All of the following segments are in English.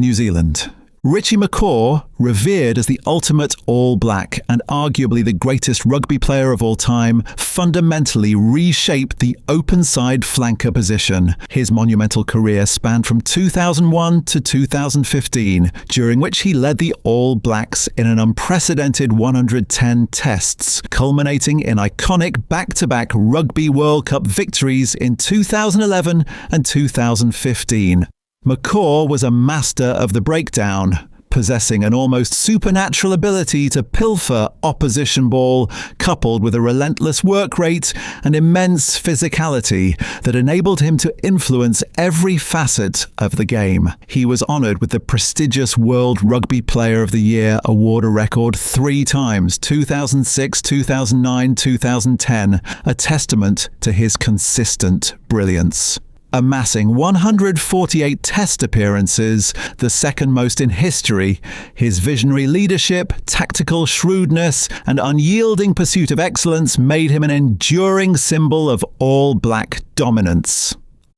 New Zealand. Richie McCaw, revered as the ultimate All Black and arguably the greatest rugby player of all time, fundamentally reshaped the open-side flanker position. His monumental career spanned from 2001 to 2015, during which he led the All Blacks in an unprecedented 110 tests, culminating in iconic back-to-back Rugby World Cup victories in 2011 and 2015. McCaw was a master of the breakdown, possessing an almost supernatural ability to pilfer opposition ball, coupled with a relentless work rate and immense physicality that enabled him to influence every facet of the game. He was honoured with the prestigious World Rugby Player of the Year award, a record 3 times, 2006, 2009, 2010, a testament to his consistent brilliance. Amassing 148 test appearances, the second most in history, his visionary leadership, tactical shrewdness, and unyielding pursuit of excellence made him an enduring symbol of All Black dominance.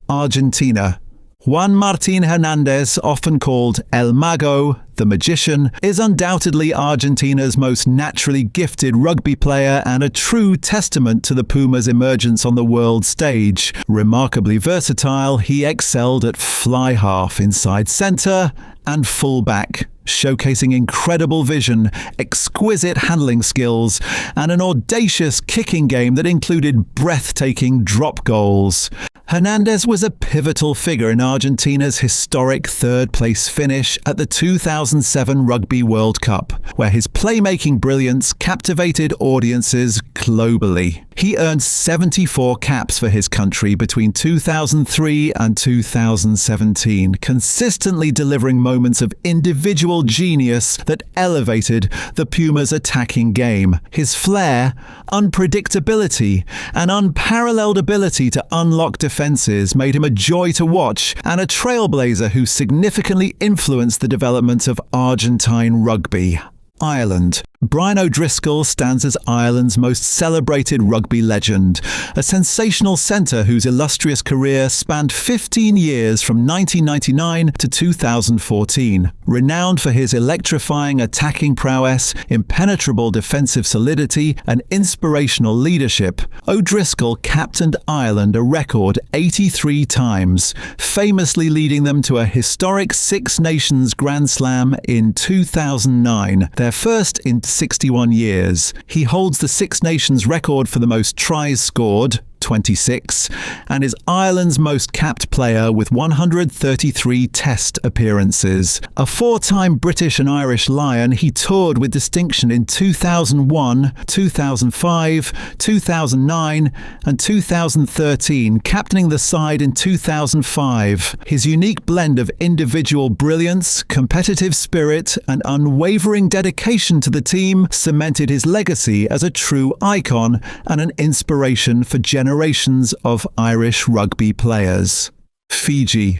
Argentina. Juan Martín Hernández, often called El Mago, the Magician, is undoubtedly Argentina's most naturally gifted rugby player and a true testament to the Pumas' emergence on the world stage. Remarkably versatile, he excelled at fly half, inside centre, and full back, showcasing incredible vision, exquisite handling skills, and an audacious kicking game that included breathtaking drop goals. Hernández was a pivotal figure in Argentina's historic third-place finish at the 2007 Rugby World Cup, where his playmaking brilliance captivated audiences globally. He earned 74 caps for his country between 2003 and 2017, consistently delivering moments of individual genius that elevated the Pumas' attacking game. His flair, unpredictability, and unparalleled ability to unlock defences made him a joy to watch and a trailblazer who significantly influenced the development of Argentine rugby. Ireland. Brian O'Driscoll stands as Ireland's most celebrated rugby legend, a sensational centre whose illustrious career spanned 15 years from 1999 to 2014. Renowned for his electrifying attacking prowess, impenetrable defensive solidity, and inspirational leadership, O'Driscoll captained Ireland a record 83 times, famously leading them to a historic Six Nations Grand Slam in 2009, their first in 61 years. He holds the Six Nations record for the most tries scored, 26, and is Ireland's most capped player with 133 test appearances. A 4-time British and Irish Lion, he toured with distinction in 2001, 2005, 2009 and 2013, captaining the side in 2005. His unique blend of individual brilliance, competitive spirit and unwavering dedication to the team cemented his legacy as a true icon and an inspiration for generations of Irish rugby players. Fiji.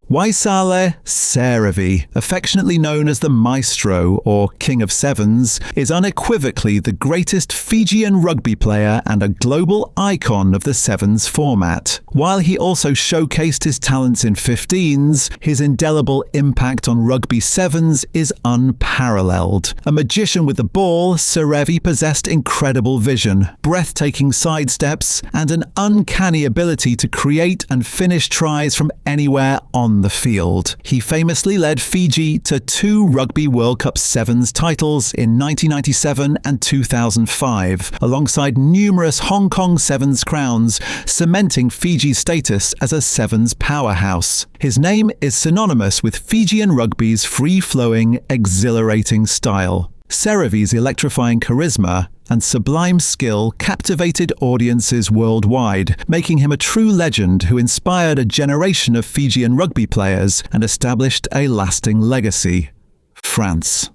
Waisale Serevi, affectionately known as the Maestro or King of Sevens, is unequivocally the greatest Fijian rugby player and a global icon of the Sevens format. While he also showcased his talents in 15s, his indelible impact on rugby sevens is unparalleled. A magician with the ball, Serevi possessed incredible vision, breathtaking sidesteps, and an uncanny ability to create and finish tries from anywhere on the field. He famously led Fiji to 2 Rugby World Cup Sevens titles in 1997 and 2005, alongside numerous Hong Kong Sevens crowns, cementing Fiji's status as a Sevens powerhouse. His name is synonymous with Fijian rugby's free-flowing, exhilarating style. Serevi's electrifying charisma and sublime skill captivated audiences worldwide, making him a true legend who inspired a generation of Fijian rugby players and established a lasting legacy. France.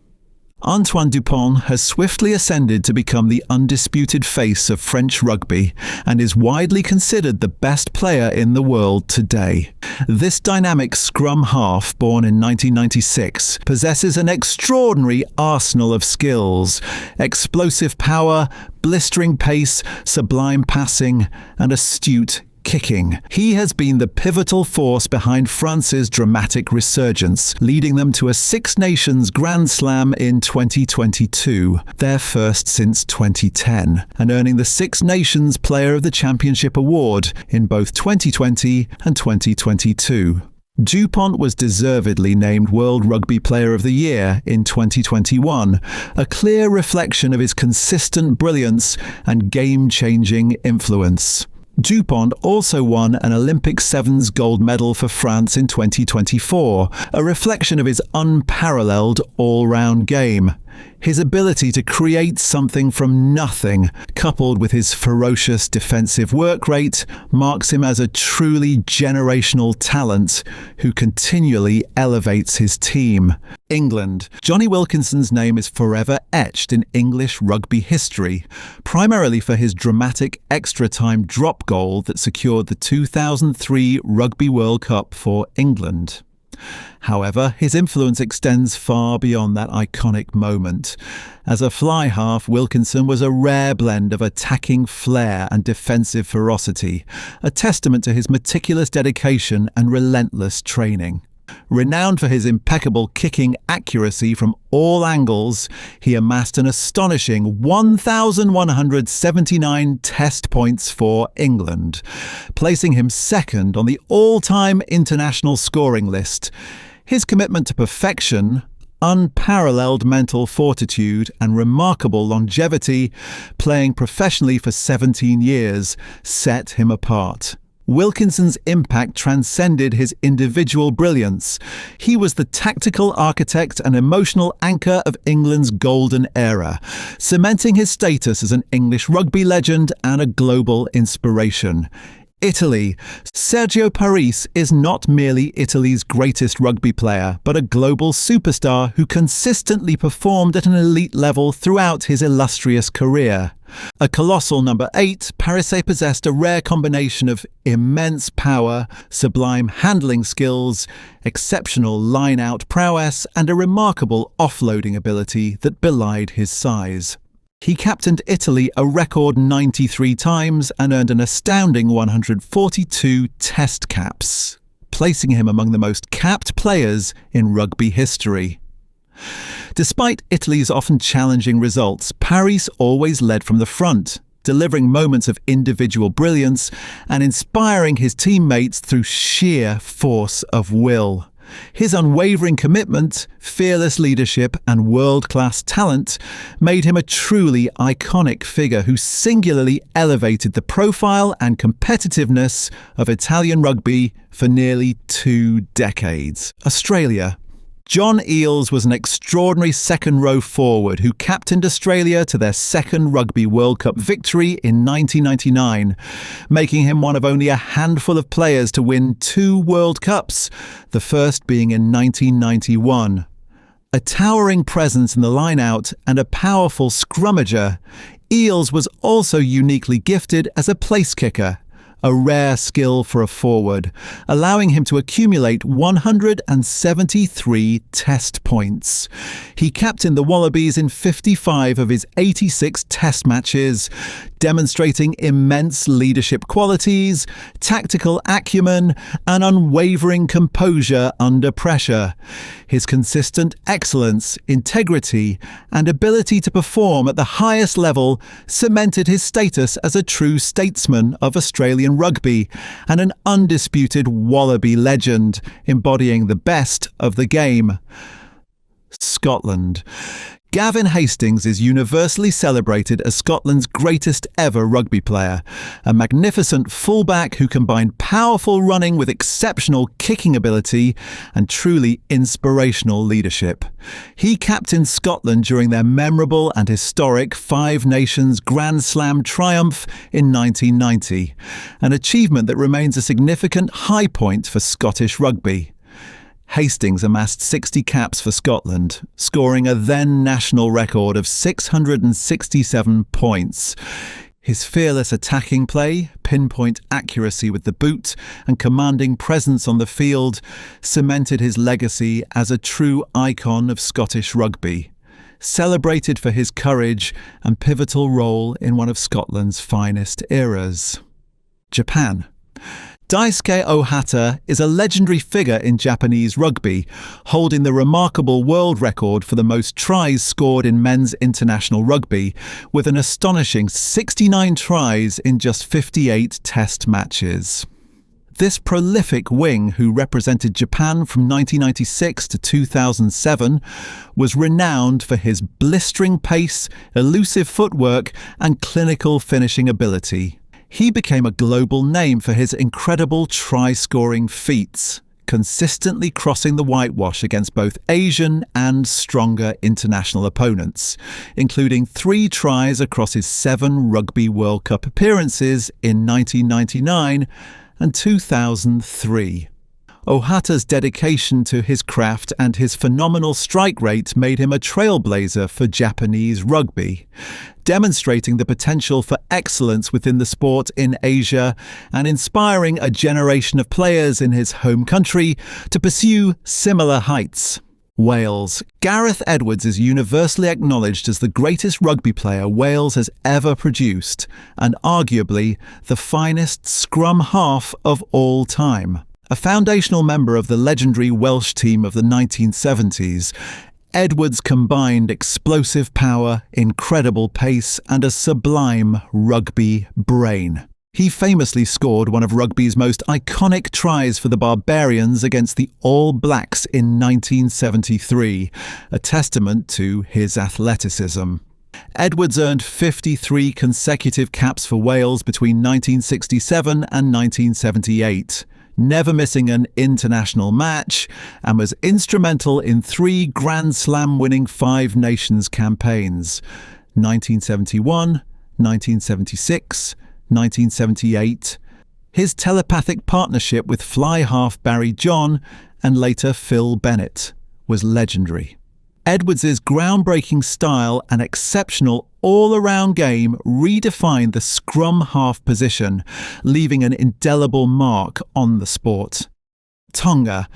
Antoine Dupont has swiftly ascended to become the undisputed face of French rugby and is widely considered the best player in the world today. This dynamic scrum half, born in 1996, possesses an extraordinary arsenal of skills: explosive power, blistering pace, sublime passing, and astute kicking. He has been the pivotal force behind France's dramatic resurgence, leading them to a Six Nations Grand Slam in 2022, their first since 2010, and earning the Six Nations Player of the Championship award in both 2020 and 2022. Dupont was deservedly named World Rugby Player of the Year in 2021, a clear reflection of his consistent brilliance and game-changing influence. Dupont also won an Olympic Sevens gold medal for France in 2024, a reflection of his unparalleled all-round game. His ability to create something from nothing, coupled with his ferocious defensive work rate, marks him as a truly generational talent who continually elevates his team. England. Jonny Wilkinson's name is forever etched in English rugby history, primarily for his dramatic extra-time drop goal that secured the 2003 Rugby World Cup for England. However, his influence extends far beyond that iconic moment. As a fly half, Wilkinson was a rare blend of attacking flair and defensive ferocity, a testament to his meticulous dedication and relentless training. Renowned for his impeccable kicking accuracy from all angles, he amassed an astonishing 1,179 test points for England, placing him second on the all-time international scoring list. His commitment to perfection, unparalleled mental fortitude and remarkable longevity, playing professionally for 17 years, set him apart. Wilkinson's impact transcended his individual brilliance. He was the tactical architect and emotional anchor of England's golden era, cementing his status as an English rugby legend and a global inspiration. Italy. Sergio Parisse is not merely Italy's greatest rugby player, but a global superstar who consistently performed at an elite level throughout his illustrious career. A colossal number 8, Parisse possessed a rare combination of immense power, sublime handling skills, exceptional line-out prowess, and a remarkable offloading ability that belied his size. He captained Italy a record 93 times and earned an astounding 142 test caps, placing him among the most capped players in rugby history. Despite Italy's often challenging results, Parisse always led from the front, delivering moments of individual brilliance and inspiring his teammates through sheer force of will. His unwavering commitment, fearless leadership, and world-class talent made him a truly iconic figure who singularly elevated the profile and competitiveness of Italian rugby for nearly 2 decades. Australia. John Eales was an extraordinary second-row forward who captained Australia to their second Rugby World Cup victory in 1999, making him one of only a handful of players to win 2 World Cups, the first being in 1991. A towering presence in the line-out and a powerful scrummager, Eales was also uniquely gifted as a place kicker, a rare skill for a forward, allowing him to accumulate 173 test points. He captained the Wallabies in 55 of his 86 test matches, demonstrating immense leadership qualities, tactical acumen, and unwavering composure under pressure. His consistent excellence, integrity, and ability to perform at the highest level cemented his status as a true statesman of Australian rugby and an undisputed Wallaby legend, embodying the best of the game. Scotland. Gavin Hastings is universally celebrated as Scotland's greatest ever rugby player, a magnificent fullback who combined powerful running with exceptional kicking ability and truly inspirational leadership. He captained Scotland during their memorable and historic Five Nations Grand Slam triumph in 1990, an achievement that remains a significant high point for Scottish rugby. Hastings amassed 60 caps for Scotland, scoring a then national record of 667 points. His fearless attacking play, pinpoint accuracy with the boot, and commanding presence on the field cemented his legacy as a true icon of Scottish rugby, celebrated for his courage and pivotal role in one of Scotland's finest eras. Japan. Daisuke Ohata is a legendary figure in Japanese rugby, holding the remarkable world record for the most tries scored in men's international rugby, with an astonishing 69 tries in just 58 test matches. This prolific wing, who represented Japan from 1996 to 2007, was renowned for his blistering pace, elusive footwork, and clinical finishing ability. He became a global name for his incredible try-scoring feats, consistently crossing the whitewash against both Asian and stronger international opponents, including 3 tries across his 7 Rugby World Cup appearances in 1999 and 2003. Ohata's dedication to his craft and his phenomenal strike rate made him a trailblazer for Japanese rugby, demonstrating the potential for excellence within the sport in Asia and inspiring a generation of players in his home country to pursue similar heights. Wales. Gareth Edwards is universally acknowledged as the greatest rugby player Wales has ever produced, and arguably the finest scrum half of all time. A foundational member of the legendary Welsh team of the 1970s, Edwards combined explosive power, incredible pace, and a sublime rugby brain. He famously scored one of rugby's most iconic tries for the Barbarians against the All Blacks in 1973, a testament to his athleticism. Edwards earned 53 consecutive caps for Wales between 1967 and 1978. Never missing an international match, and was instrumental in 3 Grand Slam winning 5 Nations campaigns: 1971, 1976, 1978. His telepathic partnership with fly half Barry John and later Phil Bennett was legendary. Edwards' groundbreaking style and exceptional all-around game redefined the scrum half position, leaving an indelible mark on the sport. Tonga.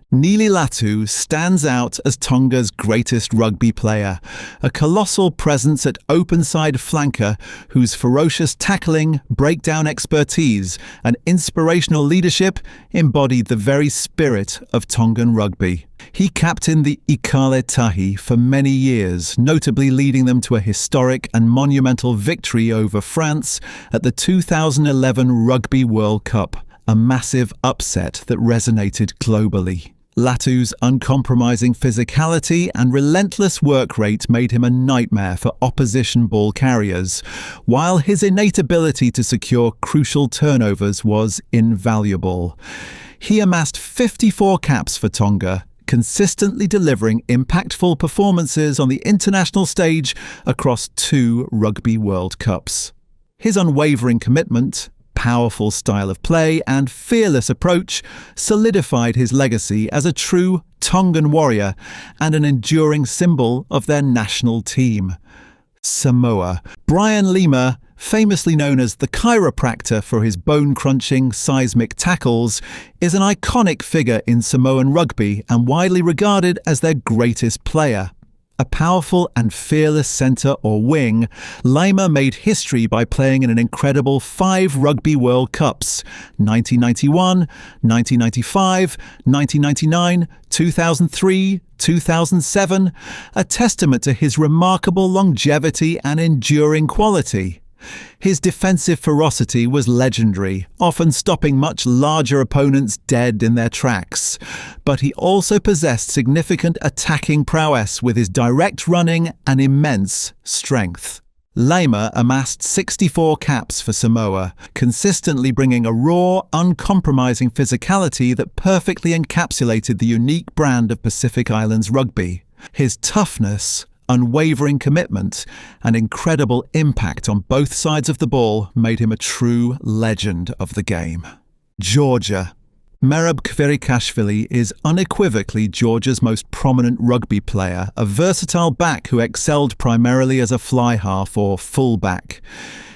Nili Latu stands out as Tonga's greatest rugby player, a colossal presence at open-side flanker whose ferocious tackling, breakdown expertise, and inspirational leadership embodied the very spirit of Tongan rugby. He captained the Ikale Tahi for many years, notably leading them to a historic and monumental victory over France at the 2011 Rugby World Cup, a massive upset that resonated globally. Latu's uncompromising physicality and relentless work rate made him a nightmare for opposition ball carriers, while his innate ability to secure crucial turnovers was invaluable. He amassed 54 caps for Tonga, consistently delivering impactful performances on the international stage across 2 Rugby World Cups. His unwavering commitment, powerful style of play, and fearless approach solidified his legacy as a true Tongan warrior and an enduring symbol of their national team. Samoa. Brian Lima, famously known as the chiropractor for his bone-crunching, seismic tackles, is an iconic figure in Samoan rugby and widely regarded as their greatest player. A powerful and fearless centre or wing, Lima made history by playing in an incredible 5 Rugby World Cups: 1991, 1995, 1999, 2003, 2007, a testament to his remarkable longevity and enduring quality. His defensive ferocity was legendary, often stopping much larger opponents dead in their tracks. But he also possessed significant attacking prowess with his direct running and immense strength. Lima amassed 64 caps for Samoa, consistently bringing a raw, uncompromising physicality that perfectly encapsulated the unique brand of Pacific Islands rugby. His toughness, unwavering commitment, and incredible impact on both sides of the ball made him a true legend of the game. Georgia. Merab Kverikashvili is unequivocally Georgia's most prominent rugby player, a versatile back who excelled primarily as a fly half or full-back.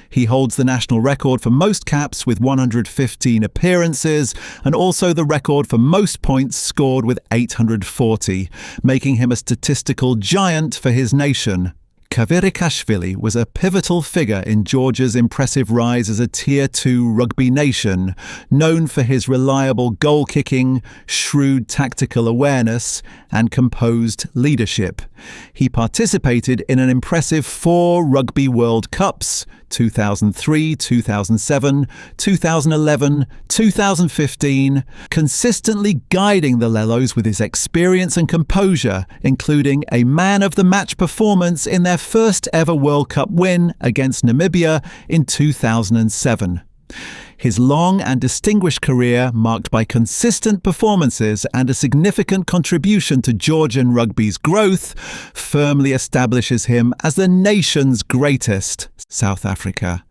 He holds the national record for most caps with 115 appearances and also the record for most points scored with 840, making him a statistical giant for his nation. Kvirikashvili was a pivotal figure in Georgia's impressive rise as a Tier 2 rugby nation, known for his reliable goal-kicking, shrewd tactical awareness, and composed leadership. He participated in an impressive 4 Rugby World Cups, 2003, 2007, 2011, 2015, consistently guiding the Lellos with his experience and composure, including a man-of-the-match performance in their first ever World Cup win against Namibia in 2007. His long and distinguished career, marked by consistent performances and a significant contribution to Georgian rugby's growth, firmly establishes him as the nation's greatest. South Africa.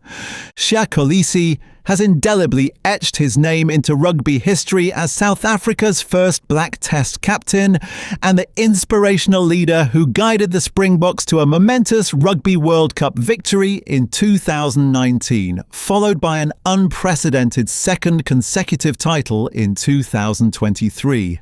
Siya Kolisi has indelibly etched his name into rugby history as South Africa's first black Test captain and the inspirational leader who guided the Springboks to a momentous Rugby World Cup victory in 2019, followed by an unprecedented second consecutive title in 2023.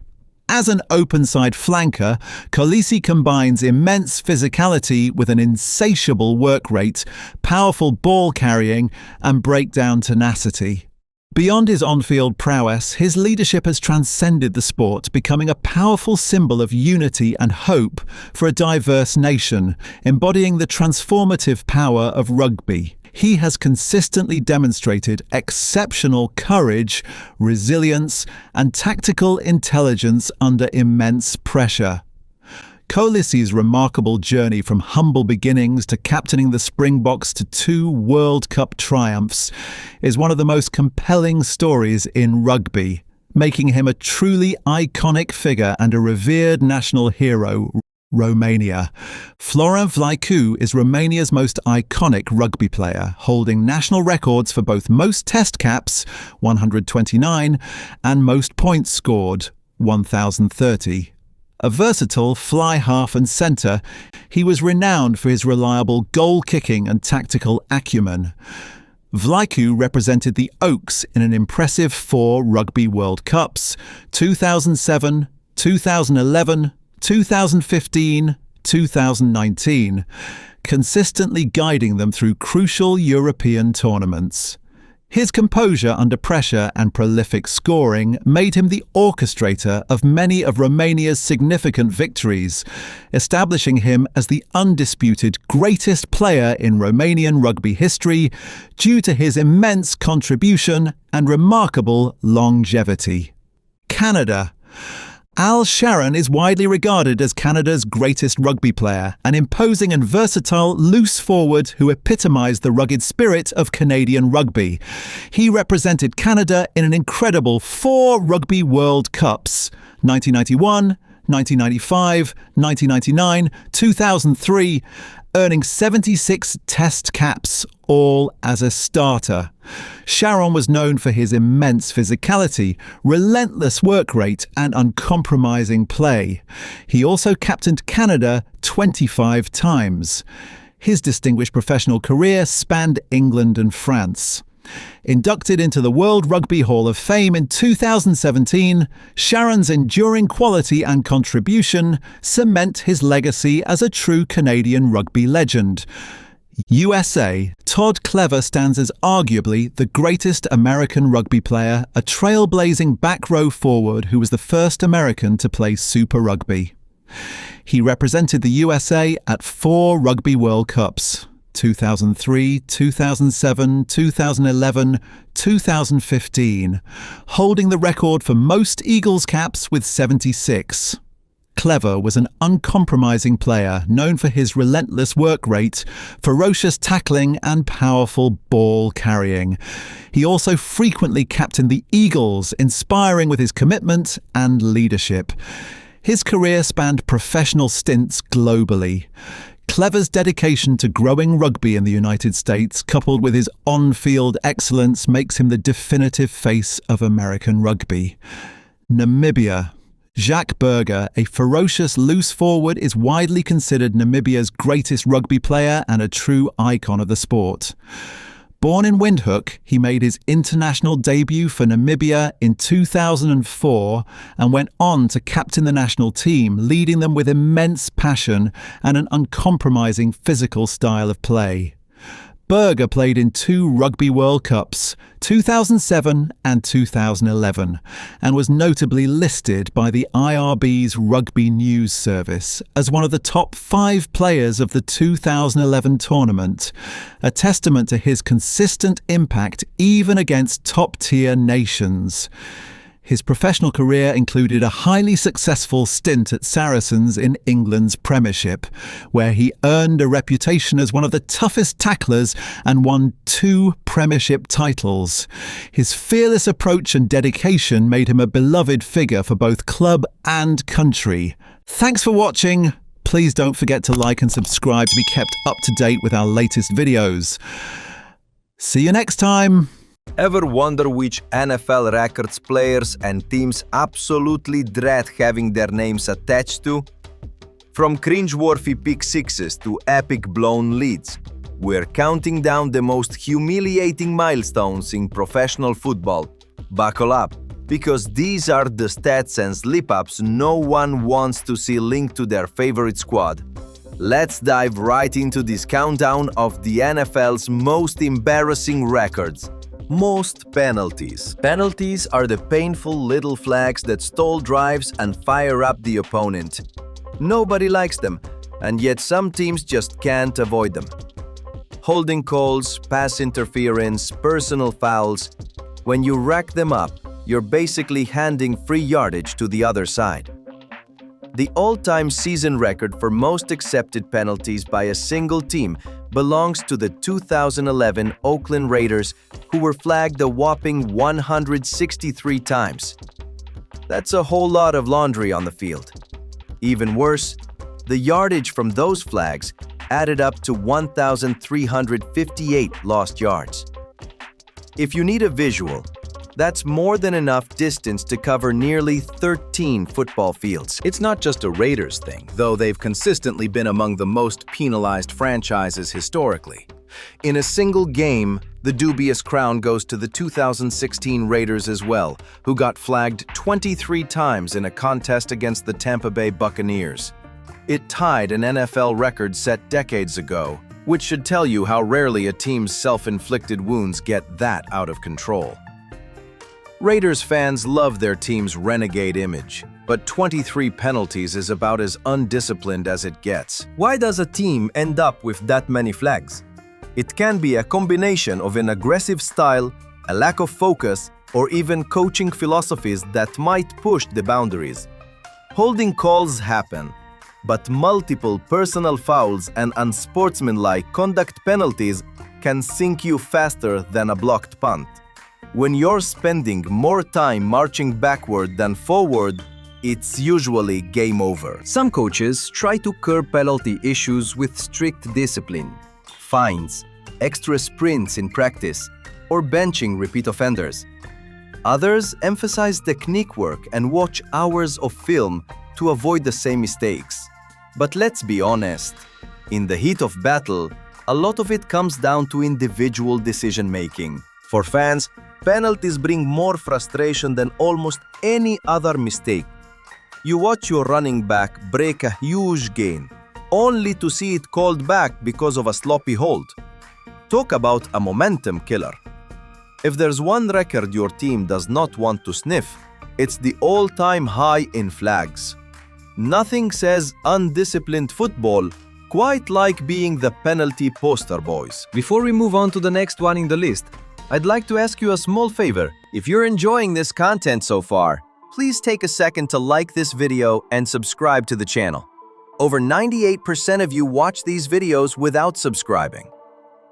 As an open-side flanker, Kolisi combines immense physicality with an insatiable work rate, powerful ball carrying, and breakdown tenacity. Beyond his on-field prowess, his leadership has transcended the sport, becoming a powerful symbol of unity and hope for a diverse nation, embodying the transformative power of rugby. He has consistently demonstrated exceptional courage, resilience, and tactical intelligence under immense pressure. Kolisi's remarkable journey from humble beginnings to captaining the Springboks to 2 World Cup triumphs is one of the most compelling stories in rugby, making him a truly iconic figure and a revered national hero. Romania. Florin Vlaicu is Romania's most iconic rugby player, holding national records for both most Test caps, 129, and most points scored, 1,030. A versatile fly half and centre, he was renowned for his reliable goal-kicking and tactical acumen. Vlaicu represented the Oaks in an impressive 4 Rugby World Cups, 2007, 2011, 2015, 2019, consistently guiding them through crucial European tournaments. His composure under pressure and prolific scoring made him the orchestrator of many of Romania's significant victories, establishing him as the undisputed greatest player in Romanian rugby history due to his immense contribution and remarkable longevity. Canada. Al Sharon is widely regarded as Canada's greatest rugby player, an imposing and versatile loose forward who epitomised the rugged spirit of Canadian rugby. He represented Canada in an incredible 4 Rugby World Cups, 1991, 1995, 1999, 2003, earning 76 Test caps, all as a starter. Sharon was known for his immense physicality, relentless work rate, and uncompromising play. He also captained Canada 25 times. His distinguished professional career spanned England and France. Inducted into the World Rugby Hall of Fame in 2017, Sharon's enduring quality and contribution cement his legacy as a true Canadian rugby legend. USA. Todd Clever stands as arguably the greatest American rugby player, a trailblazing back row forward who was the first American to play Super Rugby. He represented the USA at 4 Rugby World Cups, 2003, 2007, 2011, 2015, holding the record for most Eagles caps with 76. Clever was an uncompromising player known for his relentless work rate, ferocious tackling and powerful ball carrying. He also frequently captained the Eagles, inspiring with his commitment and leadership. His career spanned professional stints globally. Clever's dedication to growing rugby in the United States, coupled with his on-field excellence, makes him the definitive face of American rugby. Namibia. Jacques Burger, a ferocious loose forward, is widely considered Namibia's greatest rugby player and a true icon of the sport. Born in Windhoek, he made his international debut for Namibia in 2004 and went on to captain the national team, leading them with immense passion and an uncompromising physical style of play. Berger played in 2 Rugby World Cups, 2007 and 2011, and was notably listed by the IRB's Rugby News Service as one of the top 5 players of the 2011 tournament, a testament to his consistent impact even against top-tier nations. His professional career included a highly successful stint at Saracens in England's Premiership, where he earned a reputation as one of the toughest tacklers and won 2 Premiership titles. His fearless approach and dedication made him a beloved figure for both club and country. Thanks for watching. Please don't forget to like and subscribe to be kept up to date with our latest videos. See you next time. Ever wonder which NFL records players and teams absolutely dread having their names attached to? From cringe-worthy pick sixes to epic blown leads, we're counting down the most humiliating milestones in professional football. Buckle up, because these are the stats and slip-ups no one wants to see linked to their favorite squad. Let's dive right into this countdown of the NFL's most embarrassing records. Most penalties. Penalties are the painful little flags that stall drives and fire up the opponent. Nobody likes them, and yet some teams just can't avoid them. Holding calls, pass interference, personal fouls. When you rack them up, you're basically handing free yardage to the other side. The all-time season record for most accepted penalties by a single team belongs to the 2011 Oakland Raiders, who were flagged a whopping 163 times. That's a whole lot of laundry on the field. Even worse, the yardage from those flags added up to 1,358 lost yards. If you need a visual, that's more than enough distance to cover nearly 13 football fields. It's not just a Raiders thing, though they've consistently been among the most penalized franchises historically. In a single game, the dubious crown goes to the 2016 Raiders as well, who got flagged 23 times in a contest against the Tampa Bay Buccaneers. It tied an NFL record set decades ago, which should tell you how rarely a team's self-inflicted wounds get that out of control. Raiders fans love their team's renegade image, but 23 penalties is about as undisciplined as it gets. Why does a team end up with that many flags? It can be a combination of an aggressive style, a lack of focus, or even coaching philosophies that might push the boundaries. Holding calls happen, but multiple personal fouls and unsportsmanlike conduct penalties can sink you faster than a blocked punt. When you're spending more time marching backward than forward, it's usually game over. Some coaches try to curb penalty issues with strict discipline, fines, extra sprints in practice, or benching repeat offenders. Others emphasize technique work and watch hours of film to avoid the same mistakes. But let's be honest, in the heat of battle, a lot of it comes down to individual decision-making. For fans, penalties bring more frustration than almost any other mistake. You watch your running back break a huge gain, only to see it called back because of a sloppy hold. Talk about a momentum killer. If there's one record your team does not want to sniff, it's the all-time high in flags. Nothing says undisciplined football quite like being the penalty poster boys. Before we move on to the next one in the list, I'd like to ask you a small favor. If you're enjoying this content so far, please take a second to like this video and subscribe to the channel. Over 98% of you watch these videos without subscribing.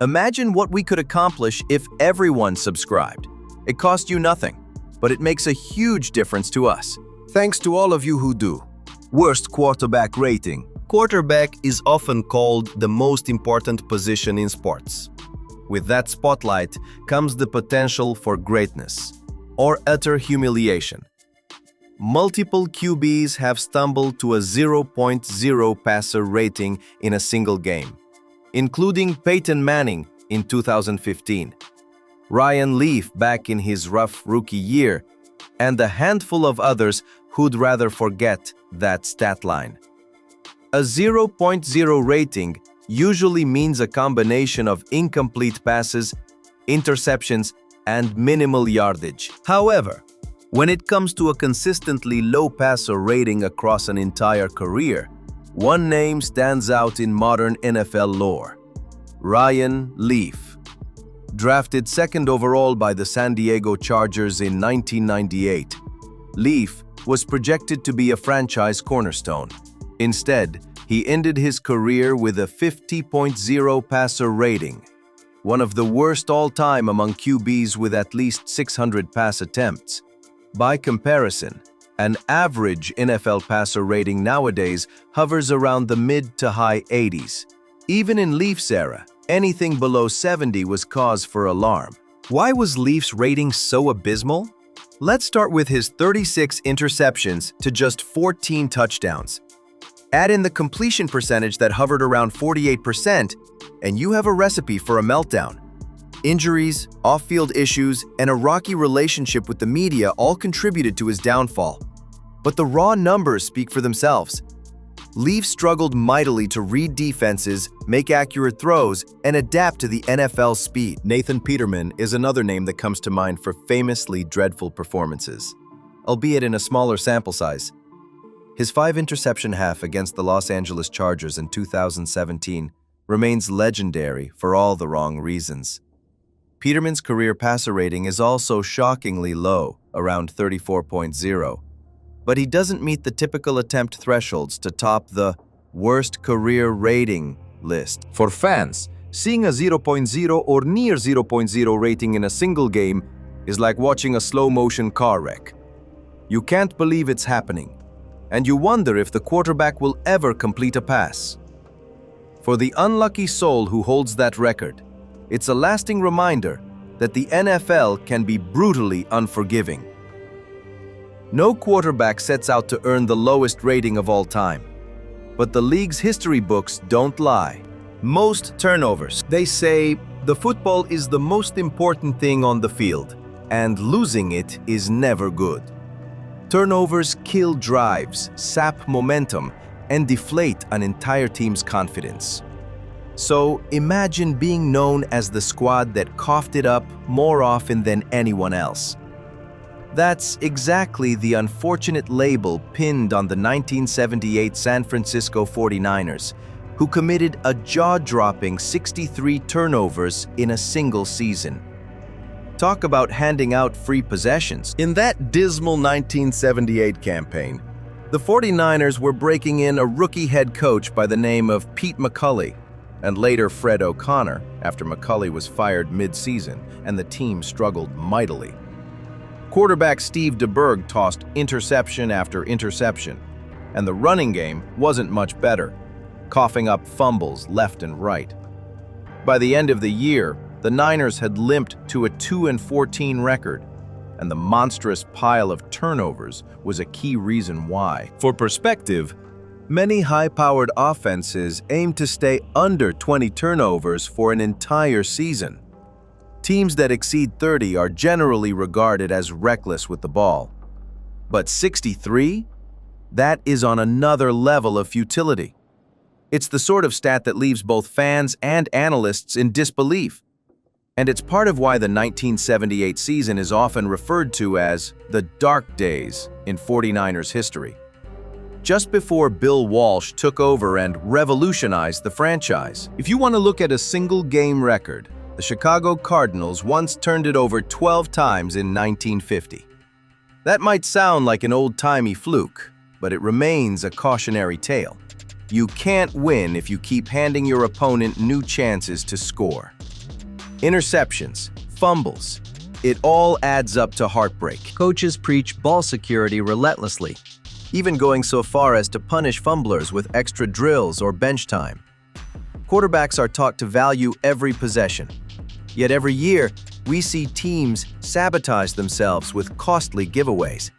Imagine what we could accomplish if everyone subscribed. It costs you nothing, but it makes a huge difference to us. Thanks to all of you who do. Worst quarterback rating. Quarterback is often called the most important position in sports. With that spotlight comes the potential for greatness or utter humiliation. Multiple QBs have stumbled to a 0.0 passer rating in a single game, including Peyton Manning, in 2015, Ryan Leaf back in his rough rookie year, and a handful of others who'd rather forget that stat line. A 0.0 rating usually means a combination of incomplete passes, interceptions, and minimal yardage. However, when it comes to a consistently low passer rating across an entire career, one name stands out in modern NFL lore: Ryan Leaf. Drafted second overall by the San Diego Chargers in 1998, Leaf was projected to be a franchise cornerstone. Instead, he ended his career with a 50.0 passer rating, one of the worst all-time among QBs with at least 600 pass attempts. By comparison, an average NFL passer rating nowadays hovers around the mid to high 80s. Even in Leaf's era, anything below 70 was cause for alarm. Why was Leaf's rating so abysmal? Let's start with his 36 interceptions to just 14 touchdowns. Add in the completion percentage that hovered around 48%, and you have a recipe for a meltdown. Injuries, off-field issues, and a rocky relationship with the media all contributed to his downfall. But the raw numbers speak for themselves. Leaf struggled mightily to read defenses, make accurate throws, and adapt to the NFL's speed. Nathan Peterman is another name that comes to mind for famously dreadful performances, albeit in a smaller sample size. His 5-interception half against the Los Angeles Chargers in 2017 remains legendary for all the wrong reasons. Peterman's career passer rating is also shockingly low, around 34.0, but he doesn't meet the typical attempt thresholds to top the worst career rating list. For fans, seeing a 0.0 or near 0.0 rating in a single game is like watching a slow-motion car wreck. You can't believe it's happening, and you wonder if the quarterback will ever complete a pass. For the unlucky soul who holds that record, it's a lasting reminder that the NFL can be brutally unforgiving. No quarterback sets out to earn the lowest rating of all time, but the league's history books don't lie. Most turnovers. They say the football is the most important thing on the field, and losing it is never good. Turnovers kill drives, sap momentum, and deflate an entire team's confidence. So imagine being known as the squad that coughed it up more often than anyone else. That's exactly the unfortunate label pinned on the 1978 San Francisco 49ers, who committed a jaw-dropping 63 turnovers in a single season. Talk about handing out free possessions. In that dismal 1978 campaign, the 49ers were breaking in a rookie head coach by the name of Pete McCulley, and later Fred O'Connor, after McCulley was fired mid-season and the team struggled mightily. Quarterback Steve DeBerg tossed interception after interception, and the running game wasn't much better, coughing up fumbles left and right. By the end of the year, the Niners had limped to a 2-14 record, and the monstrous pile of turnovers was a key reason why. For perspective, many high-powered offenses aim to stay under 20 turnovers for an entire season. Teams that exceed 30 are generally regarded as reckless with the ball. But 63? That is on another level of futility. It's the sort of stat that leaves both fans and analysts in disbelief. And it's part of why the 1978 season is often referred to as the dark days in 49ers history. Just before Bill Walsh took over and revolutionized the franchise. If you want to look at a single game record, the Chicago Cardinals once turned it over 12 times in 1950. That might sound like an old-timey fluke, but it remains a cautionary tale. You can't win if you keep handing your opponent new chances to score. Interceptions, fumbles, it all adds up to heartbreak. Coaches preach ball security relentlessly, even going so far as to punish fumblers with extra drills or bench time. Quarterbacks are taught to value every possession. Yet every year, we see teams sabotage themselves with costly giveaways.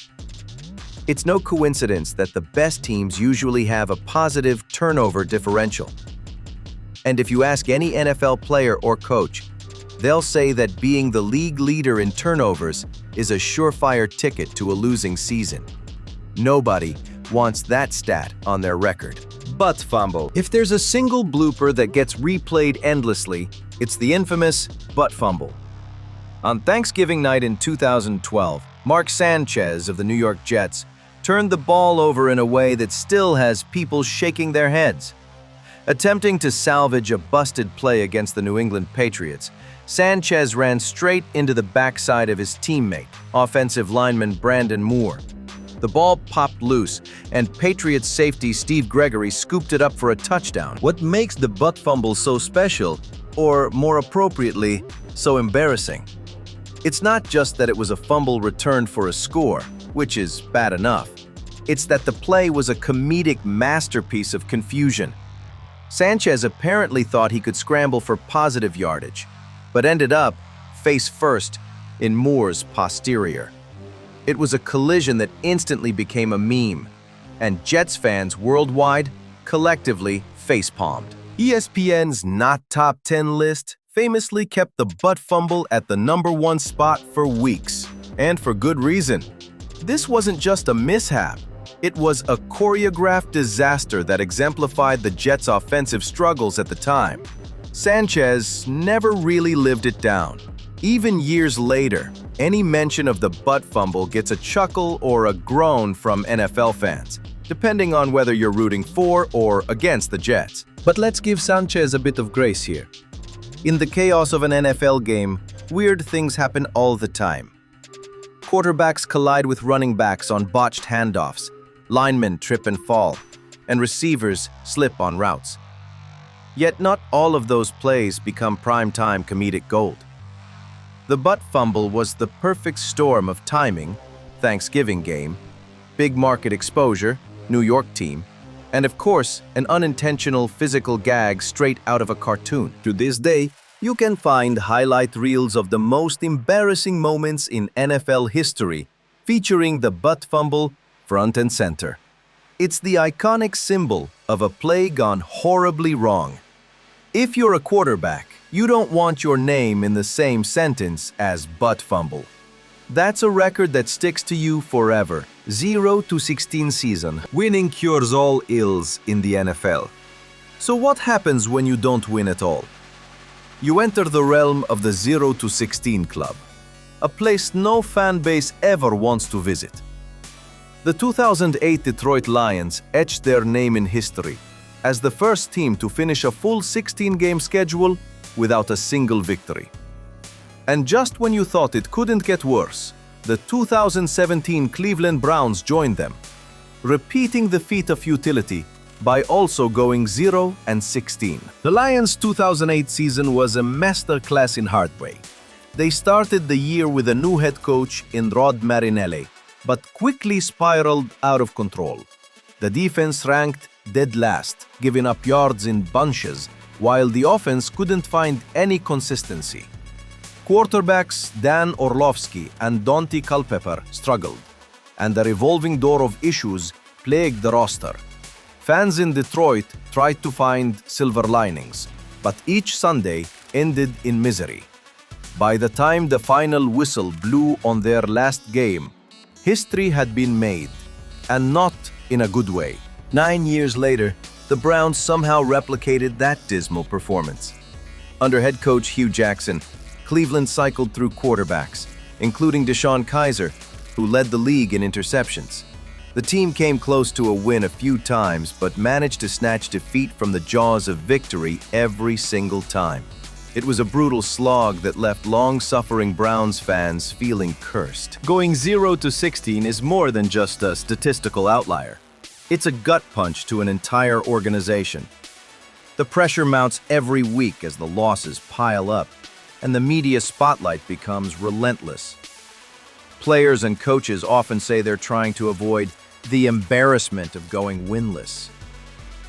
It's no coincidence that the best teams usually have a positive turnover differential. And if you ask any NFL player or coach, they'll say that being the league leader in turnovers is a surefire ticket to a losing season. Nobody wants that stat on their record. Butt fumble. If there's a single blooper that gets replayed endlessly, it's the infamous butt fumble. On Thanksgiving night in 2012, Mark Sanchez of the New York Jets turned the ball over in a way that still has people shaking their heads. Attempting to salvage a busted play against the New England Patriots, Sanchez ran straight into the backside of his teammate, offensive lineman Brandon Moore. The ball popped loose, and Patriots safety Steve Gregory scooped it up for a touchdown. What makes the butt fumble so special, or more appropriately, so embarrassing? It's not just that it was a fumble returned for a score, which is bad enough. It's that the play was a comedic masterpiece of confusion. Sanchez apparently thought he could scramble for positive yardage, but ended up face first in Moore's posterior. It was a collision that instantly became a meme, and Jets fans worldwide collectively facepalmed. ESPN's Not Top 10 list famously kept the butt fumble at the #1 spot for weeks, and for good reason. This wasn't just a mishap. It was a choreographed disaster that exemplified the Jets' offensive struggles at the time. Sanchez never really lived it down. Even years later, any mention of the butt fumble gets a chuckle or a groan from NFL fans, depending on whether you're rooting for or against the Jets. But let's give Sanchez a bit of grace here. In the chaos of an NFL game, weird things happen all the time. Quarterbacks collide with running backs on botched handoffs, linemen trip and fall, and receivers slip on routes. Yet not all of those plays become primetime comedic gold. The butt fumble was the perfect storm of timing, Thanksgiving game, big market exposure, New York team, and of course, an unintentional physical gag straight out of a cartoon. To this day, you can find highlight reels of the most embarrassing moments in NFL history, featuring the butt fumble front and center. It's the iconic symbol of a play gone horribly wrong. If you're a quarterback, you don't want your name in the same sentence as butt fumble. That's a record that sticks to you forever. 0-16 season. Winning cures all ills in the NFL. So what happens when you don't win at all? You enter the realm of the 0-16 club, a place no fan base ever wants to visit. The 2008 Detroit Lions etched their name in history as the first team to finish a full 16-game schedule without a single victory. And just when you thought it couldn't get worse, the 2017 Cleveland Browns joined them, repeating the feat of futility by also going 0-16. The Lions' 2008 season was a masterclass in heartbreak. They started the year with a new head coach in Rod Marinelli, but quickly spiraled out of control. The defense ranked dead last, giving up yards in bunches, while the offense couldn't find any consistency. Quarterbacks Dan Orlovsky and Dante Culpepper struggled, and the revolving door of issues plagued the roster. Fans in Detroit tried to find silver linings, but each Sunday ended in misery. By the time the final whistle blew on their last game, history had been made, and not in a good way. 9 years later, the Browns somehow replicated that dismal performance. Under head coach Hugh Jackson, Cleveland cycled through quarterbacks, including DeShone Kizer, who led the league in interceptions. The team came close to a win a few times, but managed to snatch defeat from the jaws of victory every single time. It was a brutal slog that left long-suffering Browns fans feeling cursed. Going 0-16 is more than just a statistical outlier. It's a gut punch to an entire organization. The pressure mounts every week as the losses pile up, and the media spotlight becomes relentless. Players and coaches often say they're trying to avoid the embarrassment of going winless.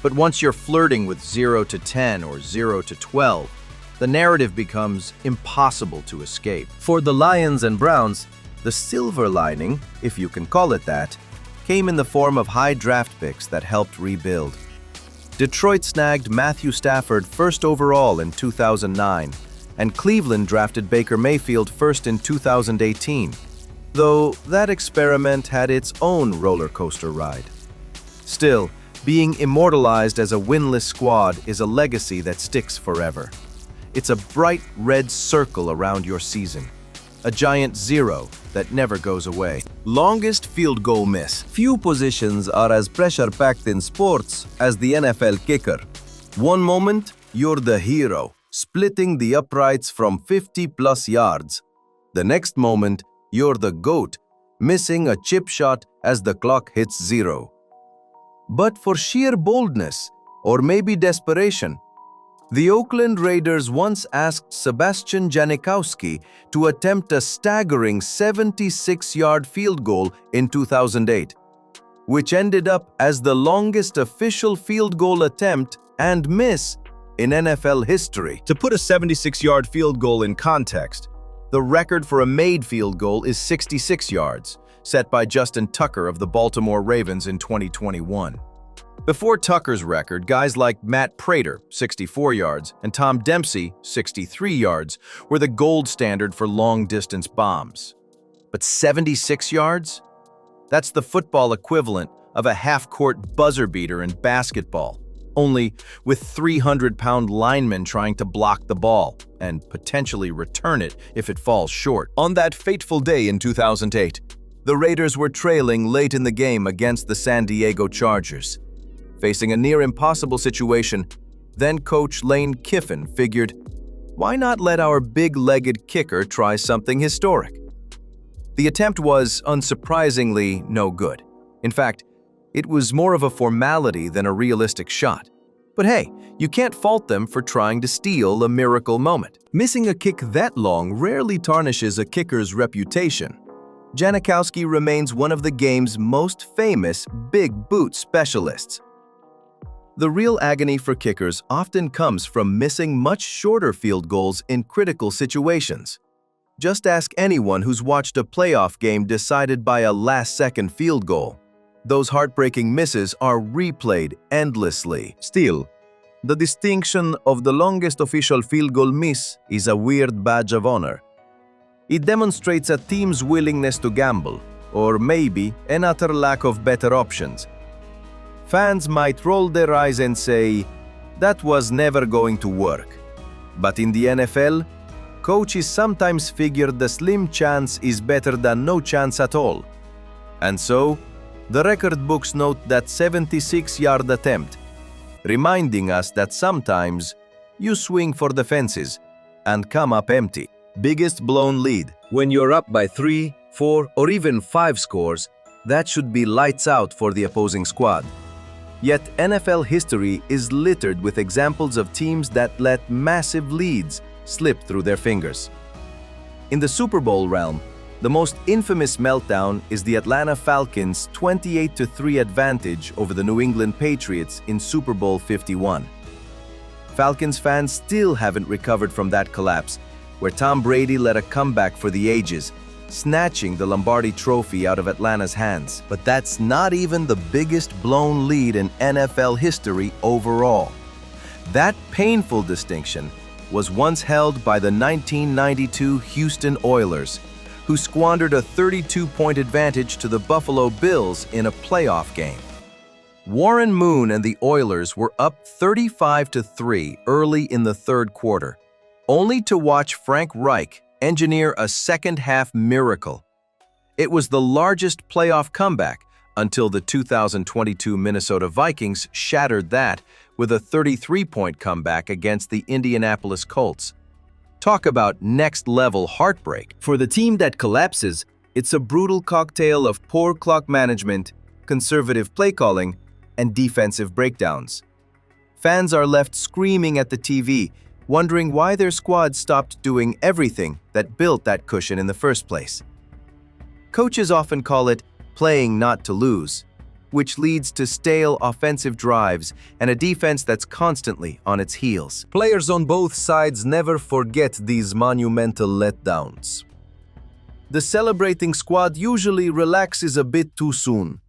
But once you're flirting with 0-10 or 0-12, the narrative becomes impossible to escape. For the Lions and Browns, the silver lining, if you can call it that, came in the form of high draft picks that helped rebuild. Detroit snagged Matthew Stafford first overall in 2009, and Cleveland drafted Baker Mayfield first in 2018, though that experiment had its own roller coaster ride. Still, being immortalized as a winless squad is a legacy that sticks forever. It's a bright red circle around your season, a giant zero that never goes away. Longest field goal miss. Few positions are as pressure-packed in sports as the NFL kicker. One moment, you're the hero, splitting the uprights from 50-plus yards. The next moment, you're the GOAT, missing a chip shot as the clock hits zero. But for sheer boldness, or maybe desperation, the Oakland Raiders once asked Sebastian Janikowski to attempt a staggering 76-yard field goal in 2008, which ended up as the longest official field goal attempt and miss in NFL history. To put a 76-yard field goal in context, the record for a made field goal is 66 yards, set by Justin Tucker of the Baltimore Ravens in 2021. Before Tucker's record, guys like Matt Prater, 64 yards, and Tom Dempsey, 63 yards, were the gold standard for long-distance bombs. But 76 yards? That's the football equivalent of a half-court buzzer beater in basketball, only with 300-pound linemen trying to block the ball and potentially return it if it falls short. On that fateful day in 2008, the Raiders were trailing late in the game against the San Diego Chargers. Facing a near-impossible situation, then coach Lane Kiffin figured, why not let our big-legged kicker try something historic? The attempt was, unsurprisingly, no good. In fact, it was more of a formality than a realistic shot. But hey, you can't fault them for trying to steal a miracle moment. Missing a kick that long rarely tarnishes a kicker's reputation. Janikowski remains one of the game's most famous big boot specialists. The real agony for kickers often comes from missing much shorter field goals in critical situations. Just ask anyone who's watched a playoff game decided by a last-second field goal. Those heartbreaking misses are replayed endlessly. Still, the distinction of the longest official field goal miss is a weird badge of honor. It demonstrates a team's willingness to gamble, or maybe an utter lack of better options. Fans might roll their eyes and say, that was never going to work. But in the NFL, coaches sometimes figure the slim chance is better than no chance at all. And so, the record books note that 76-yard attempt, reminding us that sometimes you swing for the fences and come up empty. Biggest blown lead. When you're up by 3, 4, or even 5 scores, that should be lights out for the opposing squad. Yet NFL history is littered with examples of teams that let massive leads slip through their fingers. In the Super Bowl realm, the most infamous meltdown is the Atlanta Falcons' 28-3 advantage over the New England Patriots in Super Bowl 51. Falcons fans still haven't recovered from that collapse, where Tom Brady led a comeback for the ages, snatching the Lombardi Trophy out of Atlanta's hands. But that's not even the biggest blown lead in NFL history overall. That painful distinction was once held by the 1992 Houston Oilers, who squandered a 32-point advantage to the Buffalo Bills in a playoff game. Warren Moon and the Oilers were up 35-3 early in the third quarter, only to watch Frank Reich engineer a second-half miracle. It was the largest playoff comeback until the 2022 Minnesota Vikings shattered that with a 33-point comeback against the Indianapolis Colts. Talk about next-level heartbreak. For the team that collapses, it's a brutal cocktail of poor clock management, conservative play calling, and defensive breakdowns. Fans are left screaming at the TV, wondering why their squad stopped doing everything that built that cushion in the first place. Coaches often call it playing not to lose, which leads to stale offensive drives and a defense that's constantly on its heels. Players on both sides never forget these monumental letdowns. The celebrating squad usually relaxes a bit too soon,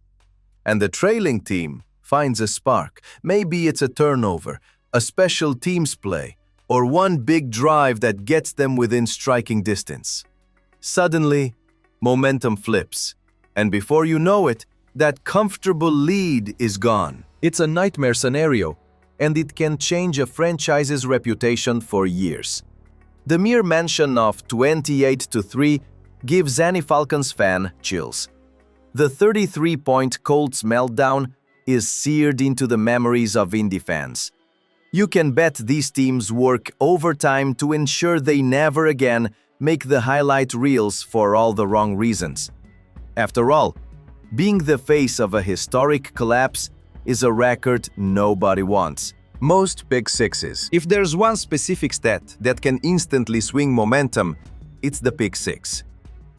and the trailing team finds a spark. Maybe it's a turnover, a special teams play, or one big drive that gets them within striking distance. Suddenly, momentum flips, and before you know it, that comfortable lead is gone. It's a nightmare scenario, and it can change a franchise's reputation for years. The mere mention of 28-3 gives any Falcons fan chills. The 33-point Colts meltdown is seared into the memories of Indy fans. You can bet these teams work overtime to ensure they never again make the highlight reels for all the wrong reasons. After all, being the face of a historic collapse is a record nobody wants. Most pick sixes. If there's one specific stat that can instantly swing momentum, it's the pick six.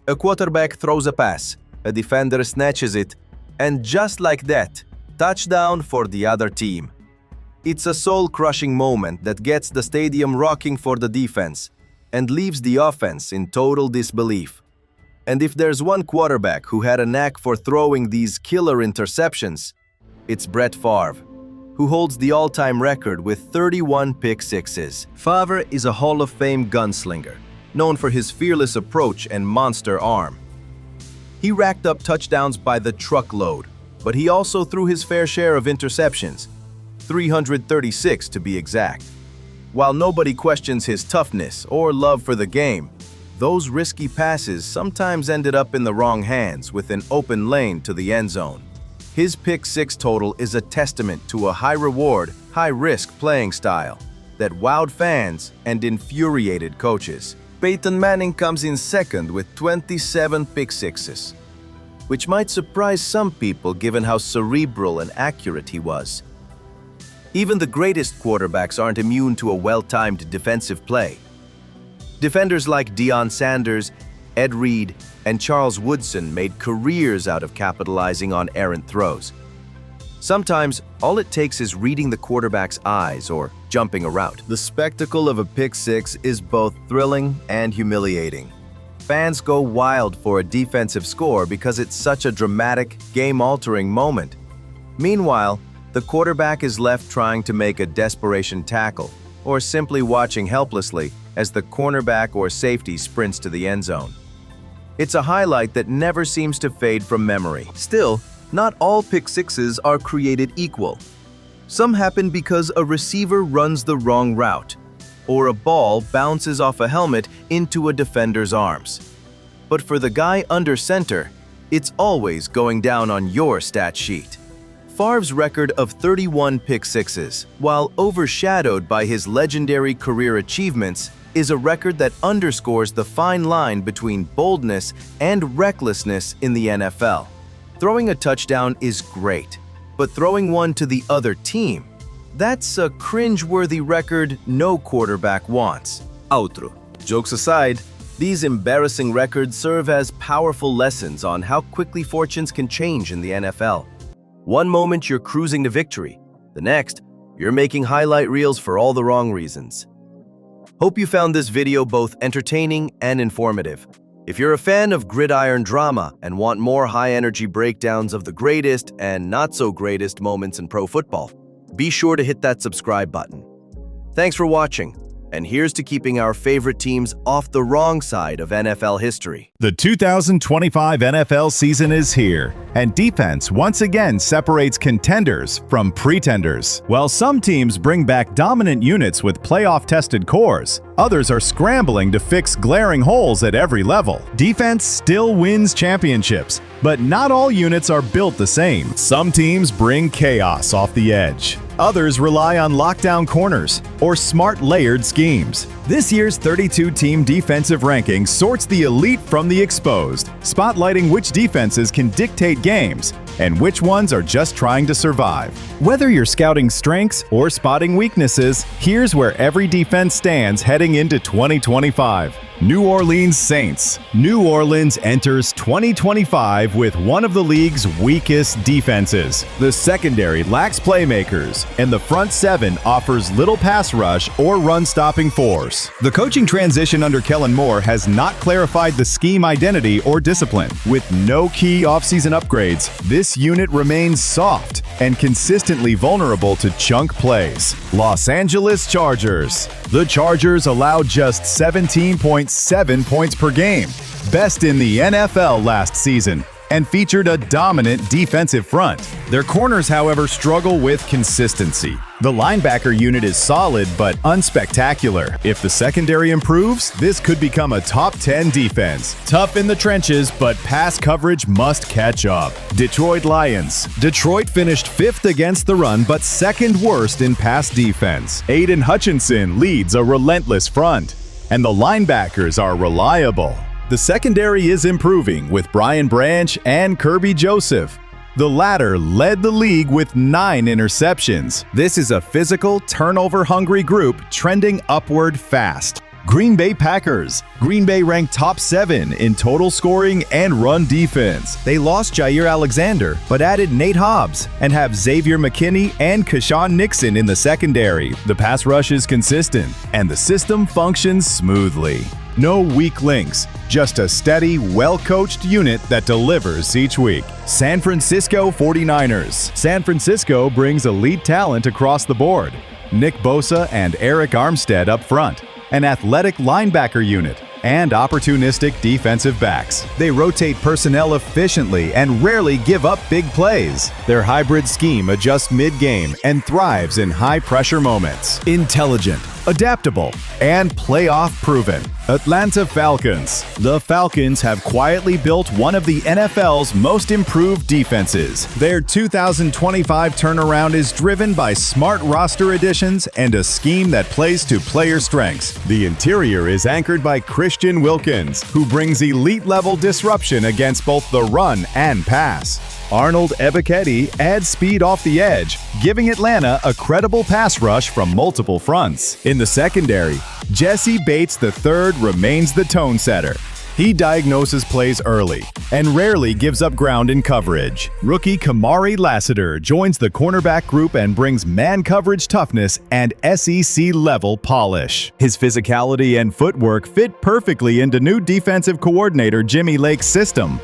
A quarterback throws a pass, a defender snatches it, and just like that, touchdown for the other team. It's a soul-crushing moment that gets the stadium rocking for the defense and leaves the offense in total disbelief. And if there's one quarterback who had a knack for throwing these killer interceptions, it's Brett Favre, who holds the all-time record with 31 pick sixes. Favre is a Hall of Fame gunslinger, known for his fearless approach and monster arm. He racked up touchdowns by the truckload, but he also threw his fair share of interceptions, 336 to be exact. While nobody questions his toughness or love for the game, those risky passes sometimes ended up in the wrong hands with an open lane to the end zone. His pick six total is a testament to a high-reward, high-risk playing style that wowed fans and infuriated coaches. Peyton Manning comes in second with 27 pick sixes, which might surprise some people given how cerebral and accurate he was. Even the greatest quarterbacks aren't immune to a well-timed defensive play. Defenders like Deion Sanders, Ed Reed, and Charles Woodson made careers out of capitalizing on errant throws. Sometimes, all it takes is reading the quarterback's eyes or jumping a route. The spectacle of a pick six is both thrilling and humiliating. Fans go wild for a defensive score because it's such a dramatic, game-altering moment. Meanwhile, the quarterback is left trying to make a desperation tackle or simply watching helplessly as the cornerback or safety sprints to the end zone. It's a highlight that never seems to fade from memory. Still, not all pick sixes are created equal. Some happen because a receiver runs the wrong route, or a ball bounces off a helmet into a defender's arms. But for the guy under center, it's always going down on your stat sheet. Favre's record of 31 pick sixes, while overshadowed by his legendary career achievements, is a record that underscores the fine line between boldness and recklessness in the NFL. Throwing a touchdown is great, but throwing one to the other team, that's a cringe-worthy record no quarterback wants. Outro. Jokes aside, these embarrassing records serve as powerful lessons on how quickly fortunes can change in the NFL. One moment you're cruising to victory, the next, you're making highlight reels for all the wrong reasons. Hope you found this video both entertaining and informative. If you're a fan of gridiron drama and want more high-energy breakdowns of the greatest and not-so-greatest moments in pro football, be sure to hit that subscribe button. Thanks for watching, and here's to keeping our favorite teams off the wrong side of NFL history. The 2025 NFL season is here, and defense once again separates contenders from pretenders. While some teams bring back dominant units with playoff-tested cores, others are scrambling to fix glaring holes at every level. Defense still wins championships, but not all units are built the same. Some teams bring chaos off the edge. Others rely on lockdown corners or smart layered schemes. This year's 32-team defensive ranking sorts the elite from the exposed, spotlighting which defenses can dictate games and which ones are just trying to survive. Whether you're scouting strengths or spotting weaknesses, here's where every defense stands heading into 2025. New Orleans Saints. New Orleans enters 2025 with one of the league's weakest defenses. The secondary lacks playmakers, and the front seven offers little pass rush or run-stopping force. The coaching transition under Kellen Moore has not clarified the scheme identity or discipline. With no key offseason upgrades, this unit remains soft and consistently vulnerable to chunk plays. Los Angeles Chargers. The Chargers allowed just 17.7 points per game, best in the NFL last season, and featured a dominant defensive front. Their corners, however, struggle with consistency. The linebacker unit is solid but unspectacular. If the secondary improves, this could become a top 10 defense. Tough in the trenches, but pass coverage must catch up. Detroit Lions. Detroit finished 5th against the run, but 2nd worst in pass defense. Aiden Hutchinson leads a relentless front, and the linebackers are reliable. The secondary is improving with Brian Branch and Kirby Joseph. The latter led the league with 9 interceptions. This is a physical, turnover-hungry group trending upward fast. Green Bay Packers. Green Bay ranked top 7 in total scoring and run defense. They lost Jair Alexander, but added Nate Hobbs and have Xavier McKinney and Keshawn Nixon in the secondary. The pass rush is consistent, and the system functions smoothly. No weak links, just a steady, well-coached unit that delivers each week. San Francisco 49ers. San Francisco brings elite talent across the board. Nick Bosa and Eric Armstead up front, an athletic linebacker unit, and opportunistic defensive backs. They rotate personnel efficiently and rarely give up big plays. Their hybrid scheme adjusts mid-game and thrives in high-pressure moments. Intelligent, adaptable, and playoff-proven. Atlanta Falcons. The Falcons have quietly built one of the NFL's most improved defenses. Their 2025 turnaround is driven by smart roster additions and a scheme that plays to player strengths. The interior is anchored by Christian Wilkins, who brings elite-level disruption against both the run and pass. Arnold Ebiketie adds speed off the edge, giving Atlanta a credible pass rush from multiple fronts. In the secondary, Jesse Bates III remains the tone setter. He diagnoses plays early and rarely gives up ground in coverage. Rookie Kamari Lassiter joins the cornerback group and brings man coverage toughness and SEC-level polish. His physicality and footwork fit perfectly into new defensive coordinator Jimmy Lake's system.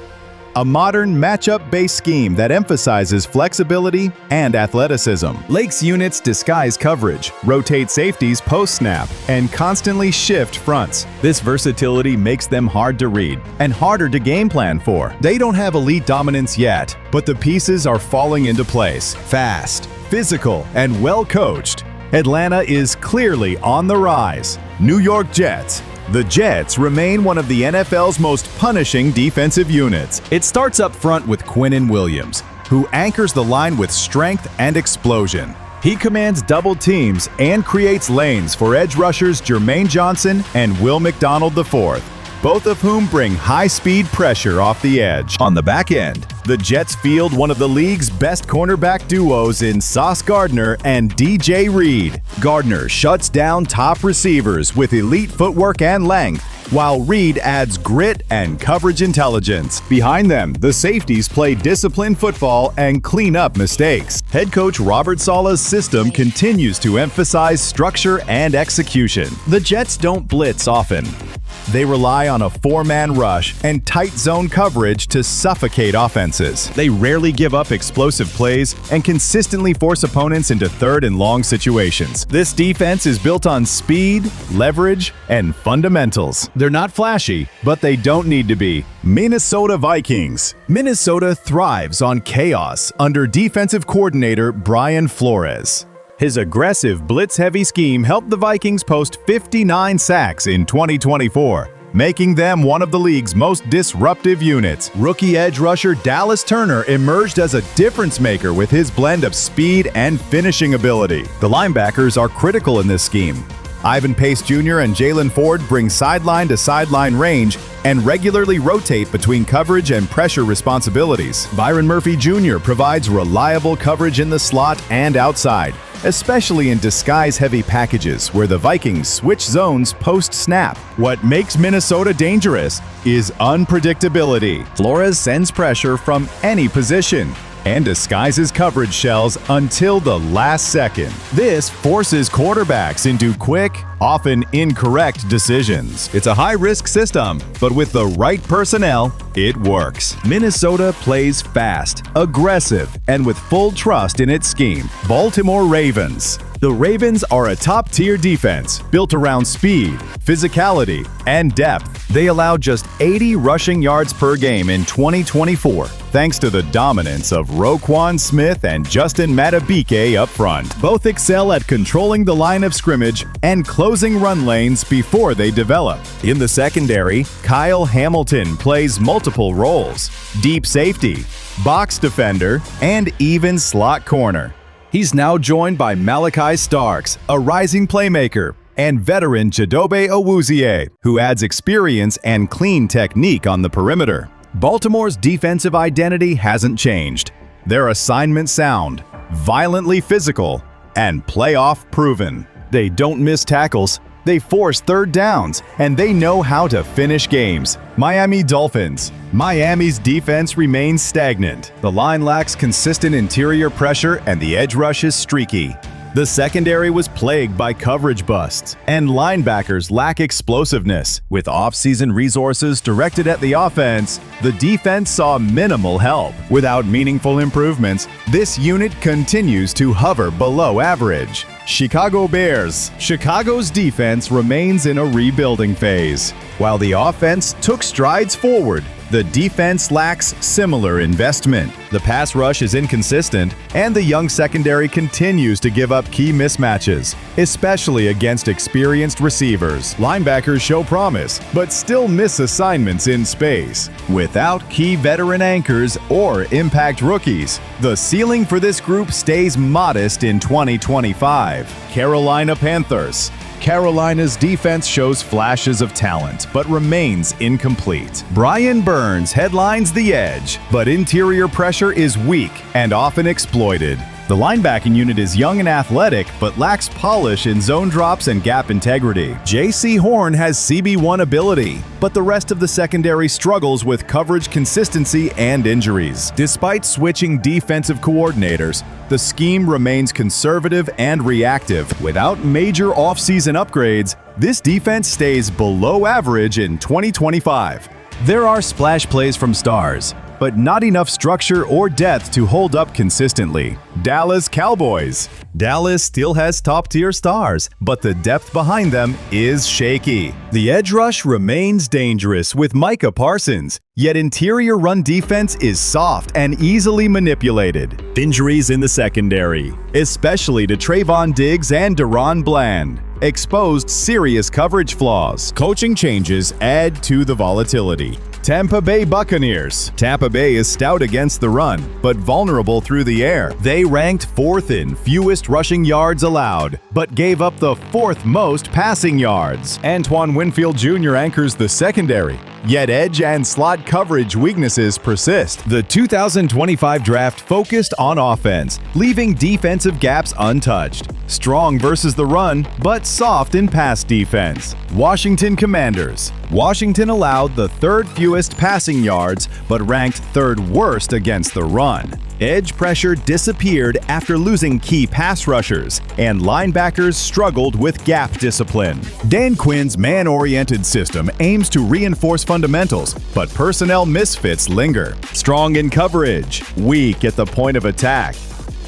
A modern matchup-based scheme that emphasizes flexibility and athleticism. Lake's units disguise coverage, rotate safeties post-snap, and constantly shift fronts. This versatility makes them hard to read and harder to game plan for. They don't have elite dominance yet, but the pieces are falling into place. Fast, physical, and well-coached, Atlanta is clearly on the rise. New York Jets. The Jets remain one of the NFL's most punishing defensive units. It starts up front with Quinnen Williams, who anchors the line with strength and explosion. He commands double teams and creates lanes for edge rushers Jermaine Johnson and Will McDonald IV, both of whom bring high-speed pressure off the edge. On the back end, the Jets field one of the league's best cornerback duos in Sauce Gardner and DJ Reed. Gardner shuts down top receivers with elite footwork and length, while Reed adds grit and coverage intelligence. Behind them, the safeties play disciplined football and clean up mistakes. Head coach Robert Saleh's system continues to emphasize structure and execution. The Jets don't blitz often. They rely on a 4-man rush and tight zone coverage to suffocate offenses. They rarely give up explosive plays and consistently force opponents into third and long situations. This defense is built on speed, leverage, and fundamentals. They're not flashy, but they don't need to be. Minnesota Vikings. Minnesota thrives on chaos under defensive coordinator Brian Flores. His aggressive, blitz-heavy scheme helped the Vikings post 59 sacks in 2024, making them one of the league's most disruptive units. Rookie edge rusher Dallas Turner emerged as a difference-maker with his blend of speed and finishing ability. The linebackers are critical in this scheme. Ivan Pace Jr. and Jalen Ford bring sideline-to-sideline range and regularly rotate between coverage and pressure responsibilities. Byron Murphy Jr. provides reliable coverage in the slot and outside, especially in disguise-heavy packages where the Vikings switch zones post-snap. What makes Minnesota dangerous is unpredictability. Flores sends pressure from any position, and disguises coverage shells until the last second. This forces quarterbacks into quick, often incorrect decisions. It's a high-risk system, but with the right personnel, it works. Minnesota plays fast, aggressive, and with full trust in its scheme. Baltimore Ravens. The Ravens are a top-tier defense built around speed, physicality, and depth. They allowed just 80 rushing yards per game in 2024, thanks to the dominance of Roquan Smith and Justin Madubuike up front. Both excel at controlling the line of scrimmage and closing run lanes before they develop. In the secondary, Kyle Hamilton plays multiple roles: deep safety, box defender, and even slot corner. He's now joined by Malachi Starks, a rising playmaker, and veteran Chidobe Awuzie, who adds experience and clean technique on the perimeter. Baltimore's defensive identity hasn't changed. They're assignment sound, violently physical, and playoff proven. They don't miss tackles, they force third downs, and they know how to finish games. Miami Dolphins. Miami's defense remains stagnant. The line lacks consistent interior pressure and the edge rush is streaky. The secondary was plagued by coverage busts, and linebackers lack explosiveness. With off-season resources directed at the offense, the defense saw minimal help. Without meaningful improvements, this unit continues to hover below average. Chicago Bears. Chicago's defense remains in a rebuilding phase. While the offense took strides forward, the defense lacks similar investment. The pass rush is inconsistent, and the young secondary continues to give up key mismatches, especially against experienced receivers. Linebackers show promise, but still miss assignments in space. Without key veteran anchors or impact rookies, the ceiling for this group stays modest in 2025. Carolina Panthers. Carolina's defense shows flashes of talent, but remains incomplete. Brian Burns headlines the edge, but interior pressure is weak and often exploited. The linebacking unit is young and athletic, but lacks polish in zone drops and gap integrity. J.C. Horn has CB1 ability, but the rest of the secondary struggles with coverage consistency and injuries. Despite switching defensive coordinators, the scheme remains conservative and reactive. Without major offseason upgrades, this defense stays below average in 2025. There are splash plays from stars, but not enough structure or depth to hold up consistently. Dallas Cowboys. Dallas still has top-tier stars, but the depth behind them is shaky. The edge rush remains dangerous with Micah Parsons, yet interior run defense is soft and easily manipulated. Injuries in the secondary, especially to Trayvon Diggs and Deron Bland, exposed serious coverage flaws. Coaching changes add to the volatility. Tampa Bay Buccaneers. Tampa Bay is stout against the run, but vulnerable through the air. They ranked 4th in fewest rushing yards allowed, but gave up the 4th most passing yards. Antoine Winfield Jr. anchors the secondary, yet edge and slot coverage weaknesses persist. The 2025 draft focused on offense, leaving defensive gaps untouched. Strong versus the run, but soft in pass defense. Washington Commanders. Washington allowed the 3rd fewest passing yards, but ranked 3rd worst against the run. Edge pressure disappeared after losing key pass rushers, and linebackers struggled with gap discipline. Dan Quinn's man-oriented system aims to reinforce fundamentals, but personnel misfits linger. Strong in coverage, weak at the point of attack.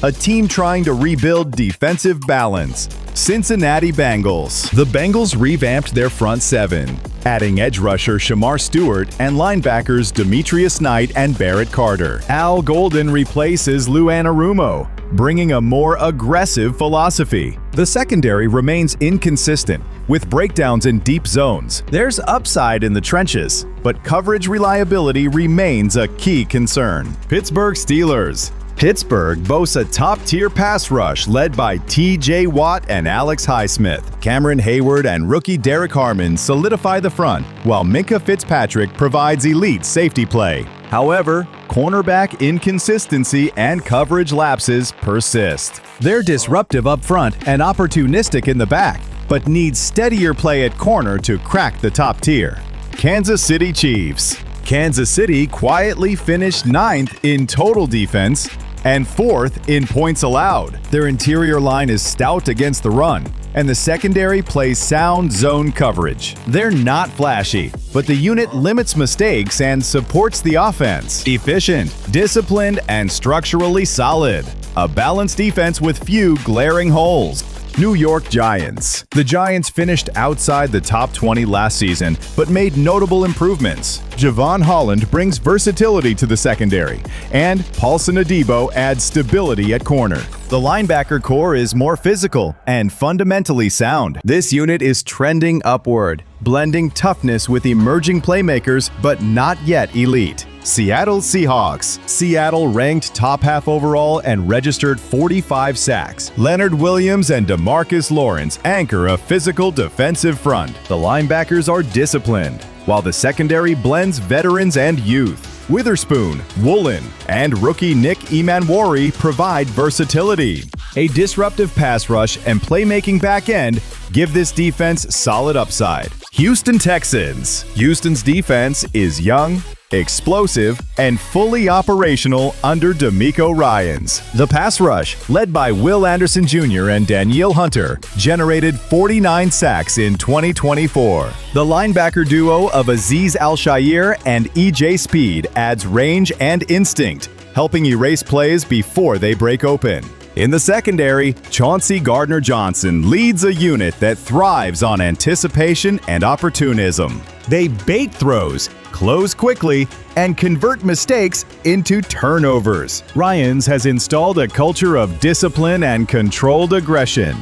A team trying to rebuild defensive balance. Cincinnati Bengals. The Bengals revamped their front seven, adding edge rusher Shamar Stewart and linebackers Demetrius Knight and Barrett Carter. Al Golden replaces Lou Anarumo, bringing a more aggressive philosophy. The secondary remains inconsistent, with breakdowns in deep zones. There's upside in the trenches, but coverage reliability remains a key concern. Pittsburgh Steelers. Pittsburgh boasts a top-tier pass rush led by T.J. Watt and Alex Highsmith. Cameron Hayward and rookie Derek Harmon solidify the front, while Minkah Fitzpatrick provides elite safety play. However, cornerback inconsistency and coverage lapses persist. They're disruptive up front and opportunistic in the back, but need steadier play at corner to crack the top tier. Kansas City Chiefs. Kansas City quietly finished 9th in total defense and 4th in points allowed. Their interior line is stout against the run, and the secondary plays sound zone coverage. They're not flashy, but the unit limits mistakes and supports the offense. Efficient, disciplined, and structurally solid. A balanced defense with few glaring holes. New York Giants. The Giants finished outside the top 20 last season, but made notable improvements. Javon Holland brings versatility to the secondary, and Paulson Adebo adds stability at corner. The linebacker core is more physical and fundamentally sound. This unit is trending upward, blending toughness with emerging playmakers, but not yet elite. Seattle Seahawks. Seattle ranked top half overall and registered 45 sacks. Leonard Williams and DeMarcus Lawrence anchor a physical defensive front. The linebackers are disciplined, while the secondary blends veterans and youth. Witherspoon, Woolen, and rookie Nick Emanwari provide versatility. A disruptive pass rush and playmaking back end give this defense solid upside. Houston Texans. Houston's defense is young, explosive, and fully operational under DeMeco Ryans. The pass rush, led by Will Anderson Jr. and Danielle Hunter, generated 49 sacks in 2024. The linebacker duo of Azeez Al-Shaair and E.J. Speed adds range and instinct, helping erase plays before they break open. In the secondary, Chauncey Gardner-Johnson leads a unit that thrives on anticipation and opportunism. They bait throws, close quickly, and convert mistakes into turnovers. Ryans has installed a culture of discipline and controlled aggression.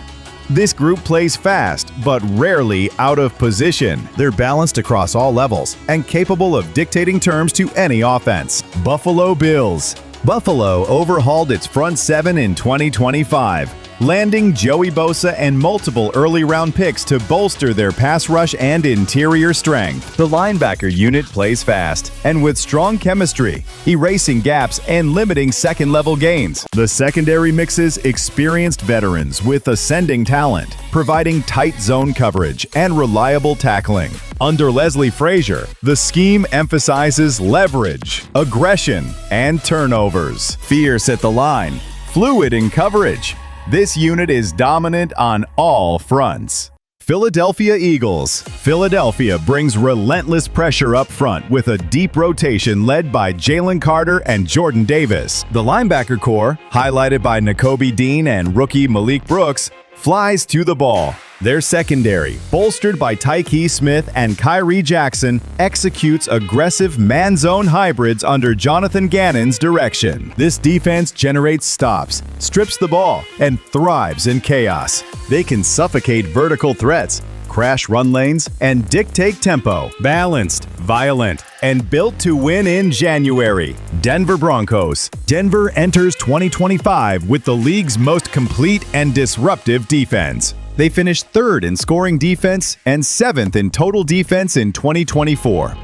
This group plays fast, but rarely out of position. They're balanced across all levels and capable of dictating terms to any offense. Buffalo Bills. Buffalo overhauled its front seven in 2025, landing Joey Bosa and multiple early-round picks to bolster their pass rush and interior strength. The linebacker unit plays fast and with strong chemistry, erasing gaps and limiting second-level gains. The secondary mixes experienced veterans with ascending talent, providing tight zone coverage and reliable tackling. Under Leslie Frazier, the scheme emphasizes leverage, aggression, and turnovers. Fierce at the line, fluid in coverage. This unit is dominant on all fronts. Philadelphia Eagles. Philadelphia brings relentless pressure up front with a deep rotation led by Jalen Carter and Jordan Davis. The linebacker core, highlighted by Nakobe Dean and rookie Malik Brooks, flies to the ball. Their secondary, bolstered by Tyke Smith and Kyrie Jackson, executes aggressive man-zone hybrids under Jonathan Gannon's direction. This defense generates stops, strips the ball, and thrives in chaos. They can suffocate vertical threats, crash run lanes, and dictate tempo. Balanced, violent, and built to win in January. Denver Broncos. Denver enters 2025 with the league's most complete and disruptive defense. They finished third in scoring defense and 7th in total defense in 2024.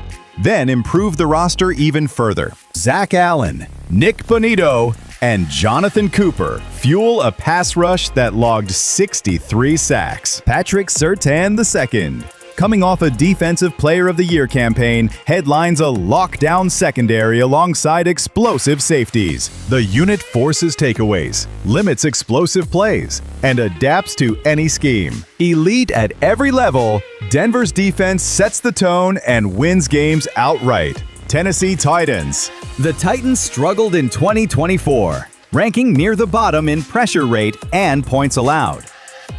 Then improved the roster even further. Zach Allen, Nick Bonito, and Jonathan Cooper fuel a pass rush that logged 63 sacks. Patrick Surtain II, coming off a Defensive Player of the Year campaign, headlines a lockdown secondary alongside explosive safeties. The unit forces takeaways, limits explosive plays, and adapts to any scheme. Elite at every level, Denver's defense sets the tone and wins games outright. Tennessee Titans. The Titans struggled in 2024, ranking near the bottom in pressure rate and points allowed.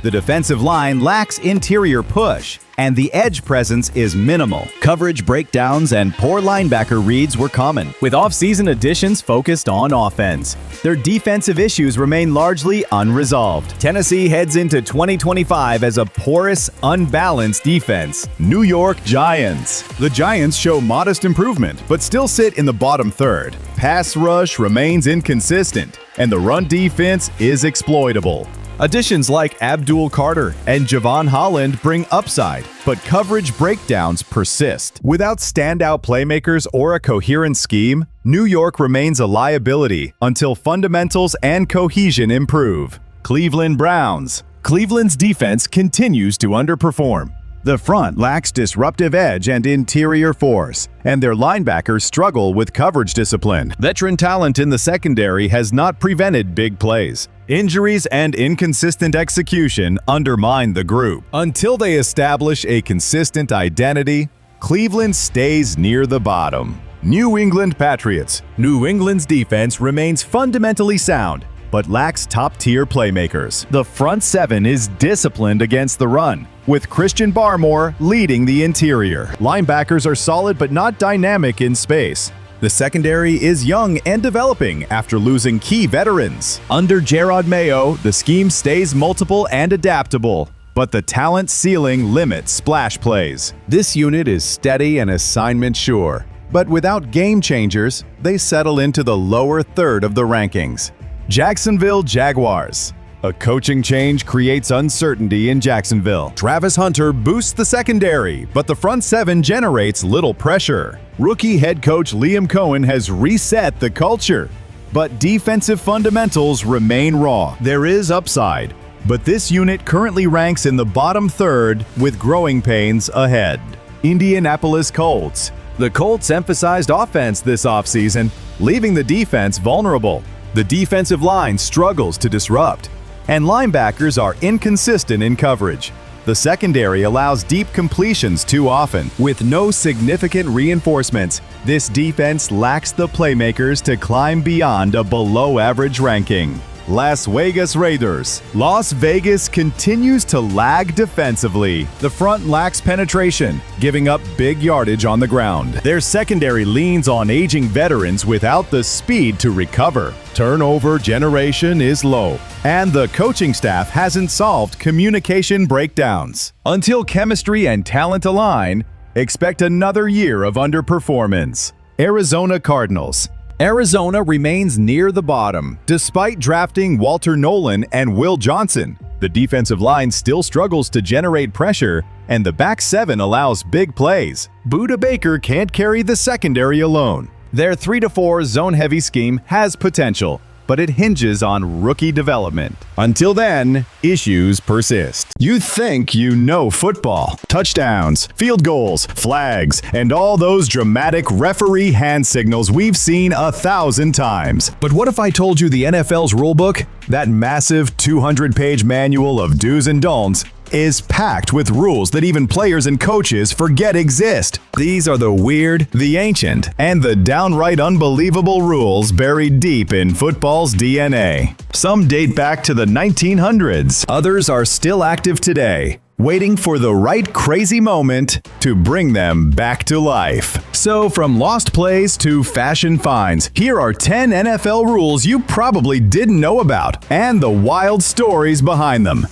The defensive line lacks interior push, and the edge presence is minimal. Coverage breakdowns and poor linebacker reads were common, with off-season additions focused on offense. Their defensive issues remain largely unresolved. Tennessee heads into 2025 as a porous, unbalanced defense. New York Giants. The Giants show modest improvement, but still sit in the bottom third. Pass rush remains inconsistent, and the run defense is exploitable. Additions like Abdul Carter and Javon Holland bring upside, but coverage breakdowns persist. Without standout playmakers or a coherent scheme, New York remains a liability until fundamentals and cohesion improve. Cleveland Browns. Cleveland's defense continues to underperform. The front lacks disruptive edge and interior force, and their linebackers struggle with coverage discipline. Veteran talent in the secondary has not prevented big plays. Injuries and inconsistent execution undermine the group. Until they establish a consistent identity, Cleveland stays near the bottom. New England Patriots. New England's defense remains fundamentally sound, but lacks top-tier playmakers. The front seven is disciplined against the run, with Christian Barmore leading the interior. Linebackers are solid but not dynamic in space. The secondary is young and developing after losing key veterans. Under Gerard Mayo, the scheme stays multiple and adaptable, but the talent ceiling limits splash plays. This unit is steady and assignment sure, but without game changers, they settle into the lower third of the rankings. Jacksonville Jaguars. A coaching change creates uncertainty in Jacksonville. Travis Hunter boosts the secondary, but the front seven generates little pressure. Rookie head coach Liam Cohen has reset the culture, but defensive fundamentals remain raw. There is upside, but this unit currently ranks in the bottom third with growing pains ahead. Indianapolis Colts. The Colts emphasized offense this offseason, leaving the defense vulnerable. The defensive line struggles to disrupt, and linebackers are inconsistent in coverage. The secondary allows deep completions too often. With no significant reinforcements, this defense lacks the playmakers to climb beyond a below-average ranking. Las Vegas Raiders. Las Vegas continues to lag defensively. The front lacks penetration, giving up big yardage on the ground. Their secondary leans on aging veterans without the speed to recover. Turnover generation is low, and the coaching staff hasn't solved communication breakdowns. Until chemistry and talent align, expect another year of underperformance. Arizona Cardinals. Arizona remains near the bottom, despite drafting Walter Nolan and Will Johnson. The defensive line still struggles to generate pressure, and the back seven allows big plays. Budda Baker can't carry the secondary alone. Their 3-4 zone-heavy scheme has potential, but it hinges on rookie development. Until then, issues persist. You think you know football. Touchdowns, field goals, flags, and all those dramatic referee hand signals we've seen 1,000 times. But what if I told you the NFL's rulebook, that massive 200-page manual of do's and don'ts, is packed with rules that even players and coaches forget exist? These are the weird, the ancient, and the downright unbelievable rules buried deep in football's DNA. Some date back to the 1900s. Others are still active today, waiting for the right crazy moment to bring them back to life. So from lost plays to fashion finds, here are 10 NFL rules you probably didn't know about, and the wild stories behind them.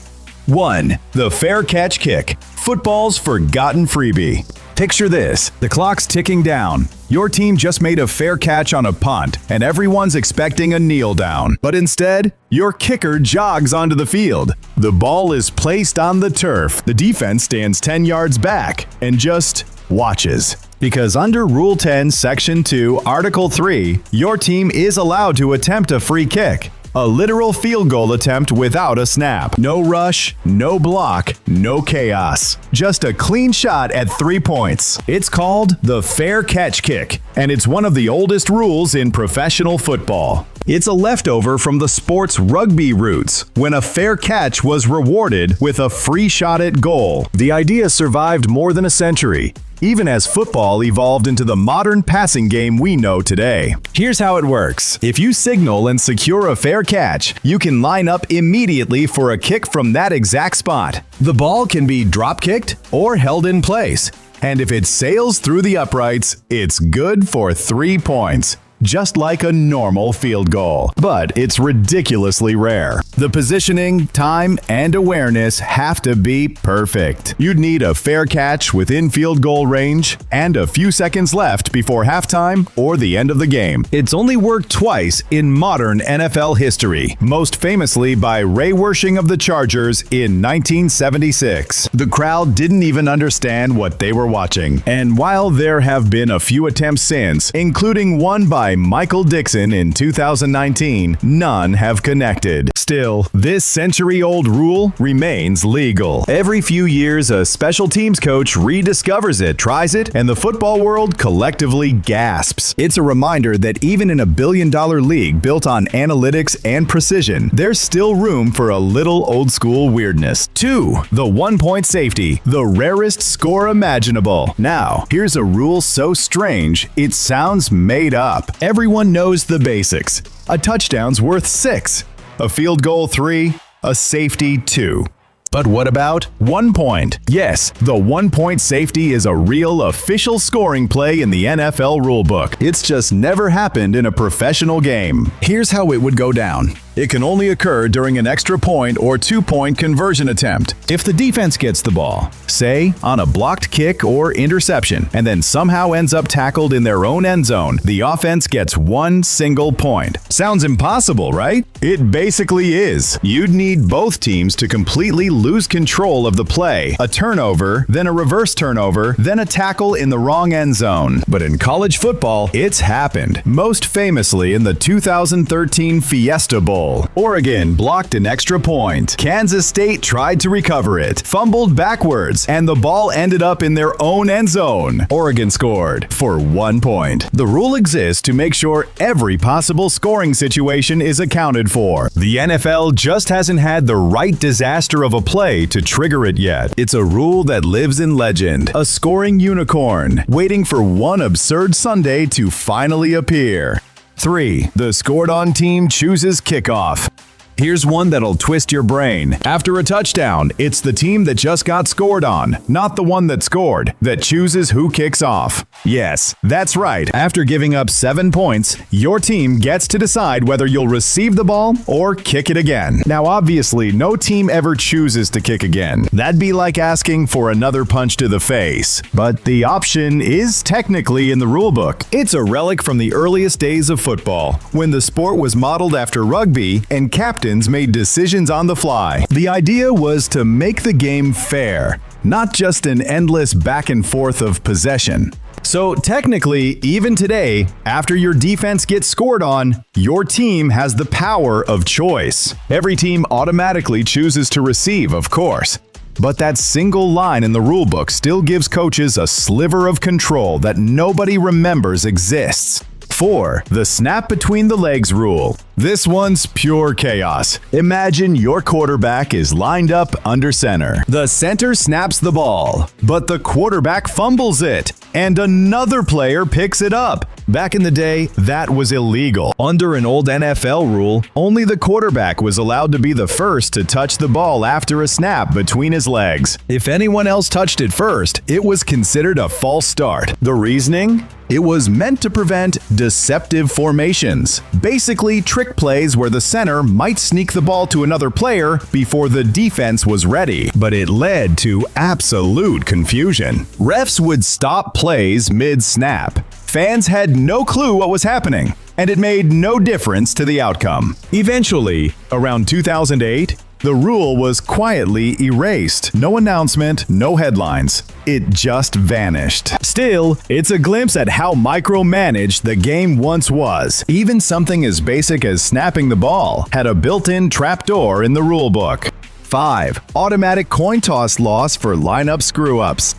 1. The fair catch kick, football's forgotten freebie. Picture this, the clock's ticking down. Your team just made a fair catch on a punt, and everyone's expecting a kneel down. But instead, your kicker jogs onto the field. The ball is placed on the turf. The defense stands 10 yards back and just watches. Because under Rule 10, Section 2, Article 3, your team is allowed to attempt a free kick. A literal field goal attempt without a snap. No rush, no block, no chaos. Just a clean shot at 3 points. It's called the fair catch kick, and it's one of the oldest rules in professional football. It's a leftover from the sport's rugby roots, when a fair catch was rewarded with a free shot at goal. The idea survived more than a century, even as football evolved into the modern passing game we know today. Here's how it works. If you signal and secure a fair catch, you can line up immediately for a kick from that exact spot. The ball can be drop-kicked or held in place, and if it sails through the uprights, it's good for 3 points. Just like a normal field goal, but it's ridiculously rare. The positioning, time, and awareness have to be perfect. You'd need a fair catch within field goal range and a few seconds left before halftime or the end of the game. It's only worked twice in modern NFL history, most famously by Ray Wersching of the Chargers in 1976. The crowd didn't even understand what they were watching. And while there have been a few attempts since, including one by Michael Dixon in 2019, none have connected. Still, this century-old rule remains legal. Every few years, a special teams coach rediscovers it, tries it, and the football world collectively gasps. It's a reminder that even in a billion-dollar league built on analytics and precision, there's still room for a little old-school weirdness. 2. The one-point safety, the rarest score imaginable. Now, here's a rule so strange, it sounds made up. Everyone knows the basics. A touchdown's worth 6. A field goal 3, a safety 2. But what about 1 point? Yes, the 1 point safety is a real official scoring play in the NFL rulebook. It's just never happened in a professional game. Here's how it would go down. It can only occur during an extra point or 2-point conversion attempt. If the defense gets the ball, say on a blocked kick or interception, and then somehow ends up tackled in their own end zone, the offense gets 1 single point. Sounds impossible, right? It basically is. You'd need both teams to completely lose control of the play, a turnover, then a reverse turnover, then a tackle in the wrong end zone. But in college football, it's happened. Most famously in the 2013 Fiesta Bowl. Oregon blocked an extra point. Kansas State tried to recover it, fumbled backwards, and the ball ended up in their own end zone. Oregon scored for 1 point. The rule exists to make sure every possible scoring situation is accounted for. The NFL just hasn't had the right disaster of a play to trigger it yet. It's a rule that lives in legend, a scoring unicorn, waiting for one absurd Sunday to finally appear. 3. The scored-on team chooses kickoff. Here's one that'll twist your brain. After a touchdown, it's the team that just got scored on, not the one that scored, that chooses who kicks off. Yes, that's right. After giving up 7 points, your team gets to decide whether you'll receive the ball or kick it again. Now, obviously, no team ever chooses to kick again. That'd be like asking for another punch to the face. But the option is technically in the rulebook. It's a relic from the earliest days of football, when the sport was modeled after rugby and captains made decisions on the fly. The idea was to make the game fair, not just an endless back and forth of possession. So technically, even today, after your defense gets scored on, your team has the power of choice. Every team automatically chooses to receive, of course. But that single line in the rulebook still gives coaches a sliver of control that nobody remembers exists. 4. The snap between the legs rule. This one's pure chaos. Imagine your quarterback is lined up under center. The center snaps the ball, but the quarterback fumbles it, and another player picks it up. Back in the day, that was illegal. Under an old NFL rule, only the quarterback was allowed to be the first to touch the ball after a snap between his legs. If anyone else touched it first, it was considered a false start. The reasoning? It was meant to prevent deceptive formations, basically trick plays where the center might sneak the ball to another player before the defense was ready. But it led to absolute confusion. Refs would stop plays mid-snap. Fans had no clue what was happening, and it made no difference to the outcome. Eventually, around 2008, the rule was quietly erased. No announcement, no headlines. It just vanished. Still, it's a glimpse at how micromanaged the game once was. Even something as basic as snapping the ball had a built-in trapdoor in the rulebook. 5. Automatic coin toss loss for lineup screw-ups.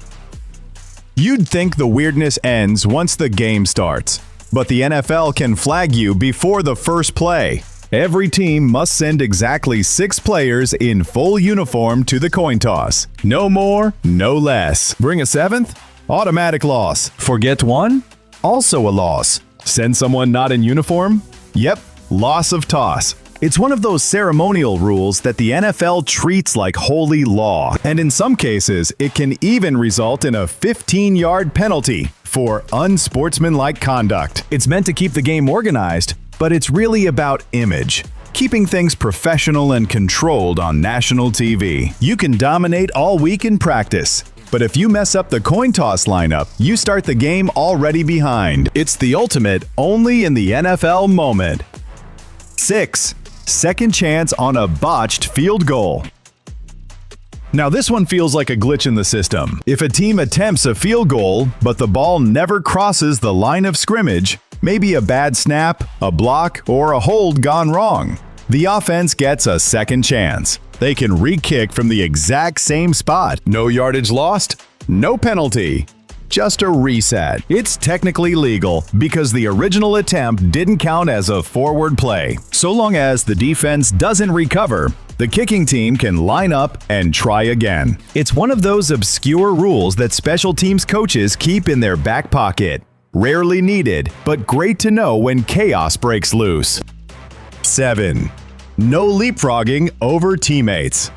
You'd think the weirdness ends once the game starts, but the NFL can flag you before the first play. Every team must send exactly 6 players in full uniform to the coin toss. No more, no less. Bring a 7th? Automatic loss. Forget one? Also a loss. Send someone not in uniform? Yep, loss of toss. It's one of those ceremonial rules that the NFL treats like holy law, and in some cases, it can even result in a 15-yard penalty for unsportsmanlike conduct. It's meant to keep the game organized, but it's really about image, keeping things professional and controlled on national TV. You can dominate all week in practice, but if you mess up the coin toss lineup, you start the game already behind. It's the ultimate only in the NFL moment. 6. Second chance on a botched field goal. Now this one feels like a glitch in the system. If a team attempts a field goal, but the ball never crosses the line of scrimmage, maybe a bad snap, a block, or a hold gone wrong, the offense gets a second chance. They can re-kick from the exact same spot. No yardage lost, no penalty. Just a reset. It's technically legal because the original attempt didn't count as a forward play. So long as the defense doesn't recover, the kicking team can line up and try again. It's one of those obscure rules that special teams coaches keep in their back pocket. Rarely needed, but great to know when chaos breaks loose. 7. No leapfrogging over teammates.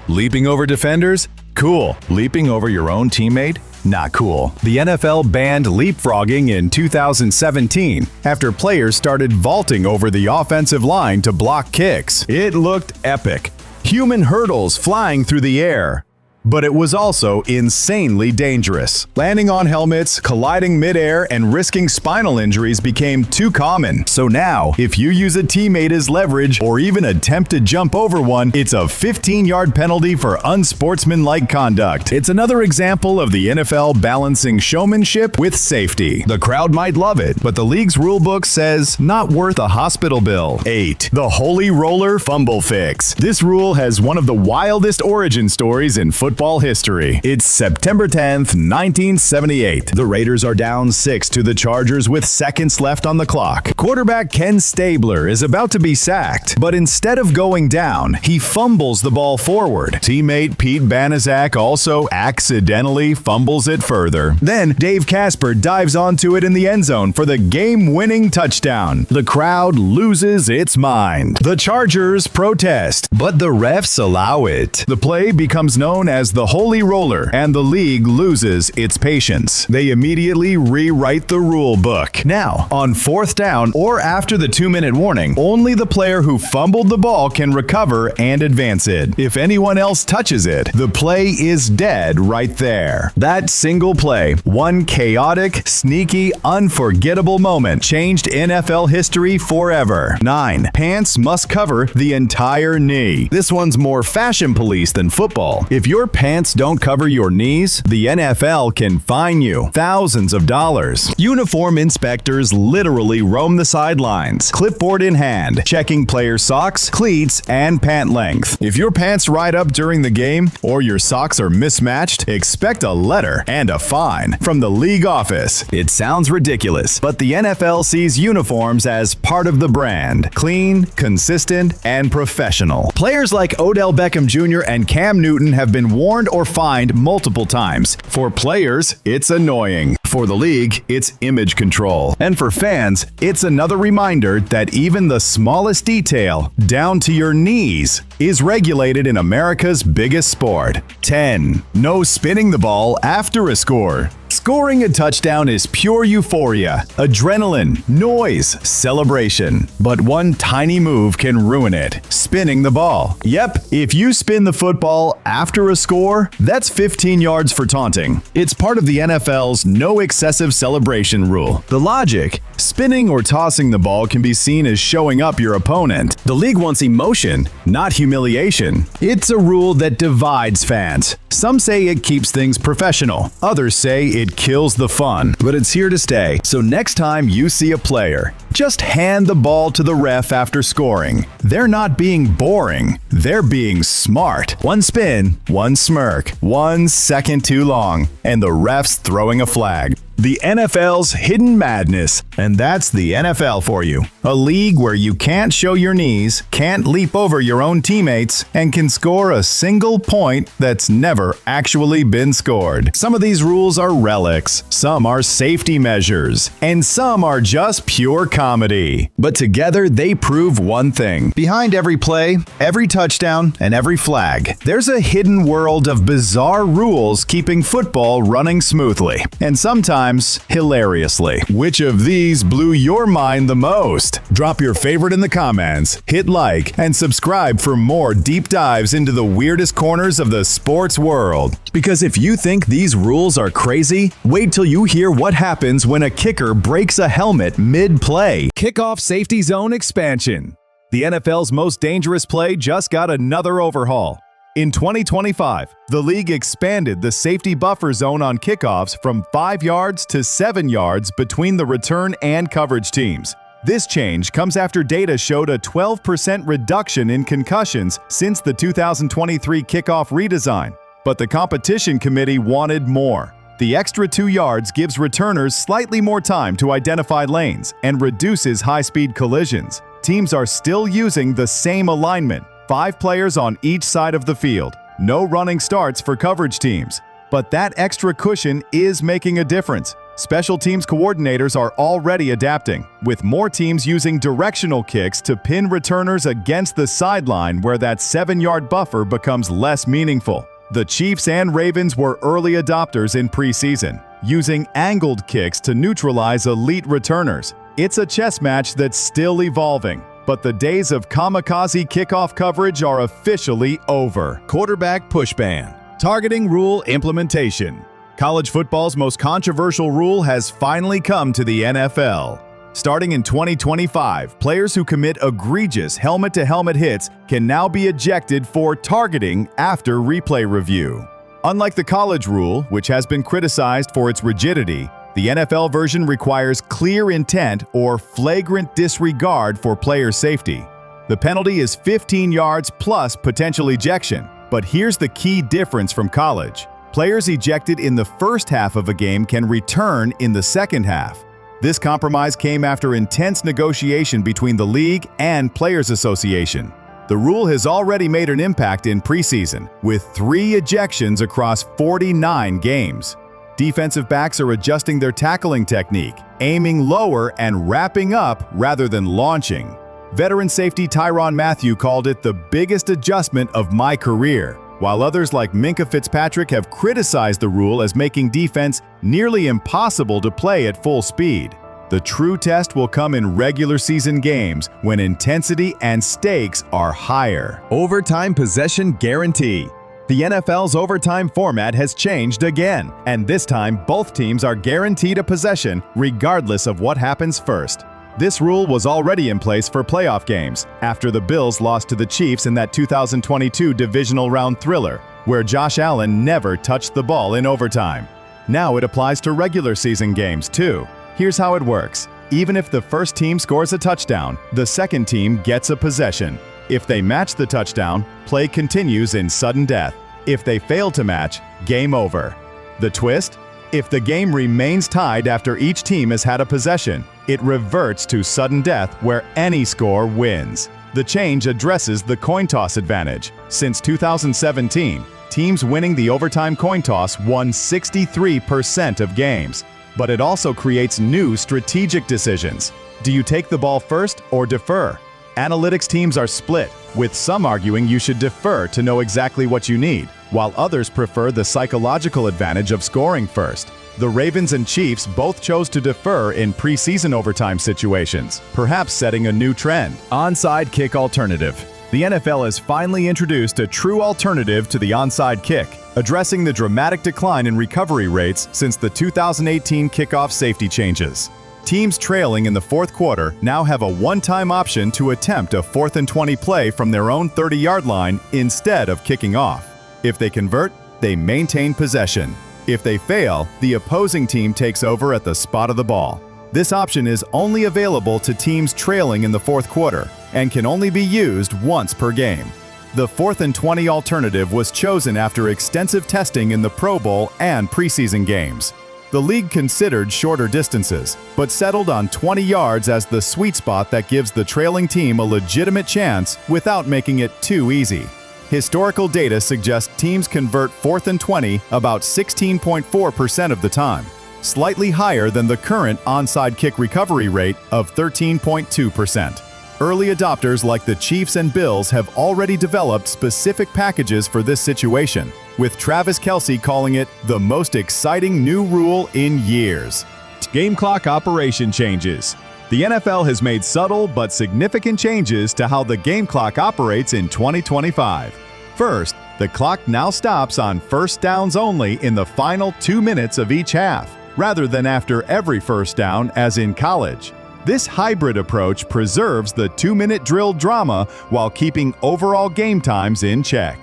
Leaping over defenders? Cool. Leaping over your own teammate? Not cool. The NFL banned leapfrogging in 2017 after players started vaulting over the offensive line to block kicks. It looked epic. Human hurdles flying through the air. But it was also insanely dangerous. Landing on helmets, colliding midair, and risking spinal injuries became too common. So now, if you use a teammate as leverage or even attempt to jump over one, it's a 15-yard penalty for unsportsmanlike conduct. It's another example of the NFL balancing showmanship with safety. The crowd might love it, but the league's rulebook says not worth a hospital bill. 8. The Holy Roller Fumble Fix. This rule has one of the wildest origin stories in football history. It's September 10th, 1978. The Raiders are down 6 to the Chargers with seconds left on the clock. Quarterback Ken Stabler is about to be sacked, but instead of going down, he fumbles the ball forward. Teammate Pete Banaszak also accidentally fumbles it further. Then Dave Casper dives onto it in the end zone for the game-winning touchdown. The crowd loses its mind. The Chargers protest, but the refs allow it. The play becomes known as the Holy Roller, and the league loses its patience. They immediately rewrite the rule book. Now, on 4th down or after the 2-minute warning, only the player who fumbled the ball can recover and advance it. If anyone else touches it, the play is dead right there. That single play, one chaotic, sneaky, unforgettable moment, changed NFL history forever. 9. Pants must cover the entire knee. This one's more fashion police than football. If your pants don't cover your knees, the NFL can fine you thousands of dollars. Uniform inspectors literally roam the sidelines, clipboard in hand, checking player socks, cleats, and pant length. If your pants ride up during the game or your socks are mismatched, expect a letter and a fine from the league office. It sounds ridiculous, but the NFL sees uniforms as part of the brand. Clean, consistent, and professional. Players like Odell Beckham Jr. and Cam Newton have been warned or fined multiple times. For players, it's annoying. For the league, it's image control. And for fans, it's another reminder that even the smallest detail, down to your knees, is regulated in America's biggest sport. 10. No spinning the ball after a score. Scoring a touchdown is pure euphoria, adrenaline, noise, celebration. But one tiny move can ruin it. Spinning the ball. Yep, if you spin the football after a score, that's 15 yards for taunting. It's part of the NFL's no excessive celebration rule. The logic: spinning or tossing the ball can be seen as showing up your opponent. The league wants emotion, not humiliation. It's a rule that divides fans. Some say it keeps things professional. Others say it kills the fun. But it's here to stay. So next time you see a player, just hand the ball to the ref after scoring. They're not being boring. They're being smart. One spin, one smirk, 1 second too long, and the ref's throwing a flag. The NFL's hidden madness. And that's the NFL for you. A league where you can't show your knees, can't leap over your own teammates, and can score a single point that's never actually been scored. Some of these rules are relics, some are safety measures, and some are just pure comedy. But together they prove one thing. Behind every play, every touchdown, and every flag, there's a hidden world of bizarre rules keeping football running smoothly. And sometimes hilariously. Which of these blew your mind the most? Drop your favorite in the comments, hit like, and subscribe for more deep dives into the weirdest corners of the sports world. Because if you think these rules are crazy, wait till you hear what happens when a kicker breaks a helmet mid-play. Kickoff safety zone expansion. The NFL's most dangerous play just got another overhaul. In 2025, the league expanded the safety buffer zone on kickoffs from 5 yards to 7 yards between the return and coverage teams. This change comes after data showed a 12% reduction in concussions since the 2023 kickoff redesign. But the competition committee wanted more. The extra 2 yards gives returners slightly more time to identify lanes and reduces high-speed collisions. Teams are still using the same alignment, 5 players on each side of the field. No running starts for coverage teams. But that extra cushion is making a difference. Special teams coordinators are already adapting, with more teams using directional kicks to pin returners against the sideline where that 7-yard buffer becomes less meaningful. The Chiefs and Ravens were early adopters in preseason, using angled kicks to neutralize elite returners. It's a chess match that's still evolving, but the days of kamikaze kickoff coverage are officially over. Quarterback push ban. Targeting rule implementation. College football's most controversial rule has finally come to the NFL. Starting in 2025, players who commit egregious helmet-to-helmet hits can now be ejected for targeting after replay review. Unlike the college rule, which has been criticized for its rigidity, the NFL version requires clear intent or flagrant disregard for player safety. The penalty is 15 yards plus potential ejection. But here's the key difference from college. Players ejected in the first half of a game can return in the second half. This compromise came after intense negotiation between the league and Players Association. The rule has already made an impact in preseason, with 3 ejections across 49 games. Defensive backs are adjusting their tackling technique, aiming lower and wrapping up rather than launching. Veteran safety Tyrann Mathieu called it the biggest adjustment of my career, while others like Minkah Fitzpatrick have criticized the rule as making defense nearly impossible to play at full speed. The true test will come in regular season games when intensity and stakes are higher. Overtime possession guarantee. The NFL's overtime format has changed again, and this time both teams are guaranteed a possession regardless of what happens first. This rule was already in place for playoff games after the Bills lost to the Chiefs in that 2022 divisional round thriller, where Josh Allen never touched the ball in overtime. Now it applies to regular season games too. Here's how it works. Even if the first team scores a touchdown, the second team gets a possession. If they match the touchdown, play continues in sudden death. If they fail to match, game over. The twist? If the game remains tied after each team has had a possession, it reverts to sudden death where any score wins. The change addresses the coin toss advantage. Since 2017, teams winning the overtime coin toss won 63% of games. But it also creates new strategic decisions. Do you take the ball first or defer? Analytics teams are split, with some arguing you should defer to know exactly what you need, while others prefer the psychological advantage of scoring first. The Ravens and Chiefs both chose to defer in preseason overtime situations, perhaps setting a new trend. Onside kick alternative. The NFL has finally introduced a true alternative to the onside kick, addressing the dramatic decline in recovery rates since the 2018 kickoff safety changes. Teams trailing in the fourth quarter now have a one-time option to attempt a 4th and 20 play from their own 30-yard line instead of kicking off. If they convert, they maintain possession. If they fail, the opposing team takes over at the spot of the ball. This option is only available to teams trailing in the fourth quarter and can only be used once per game. The 4th and 20 alternative was chosen after extensive testing in the Pro Bowl and preseason games. The league considered shorter distances, but settled on 20 yards as the sweet spot that gives the trailing team a legitimate chance without making it too easy. Historical data suggests teams convert 4th and 20 about 16.4% of the time, slightly higher than the current onside kick recovery rate of 13.2%. Early adopters like the Chiefs and Bills have already developed specific packages for this situation, with Travis Kelce calling it the most exciting new rule in years. Game clock operation changes. The NFL has made subtle but significant changes to how the game clock operates in 2025. First, the clock now stops on first downs only in the final 2 minutes of each half, rather than after every first down as in college. This hybrid approach preserves the 2-minute drill drama while keeping overall game times in check.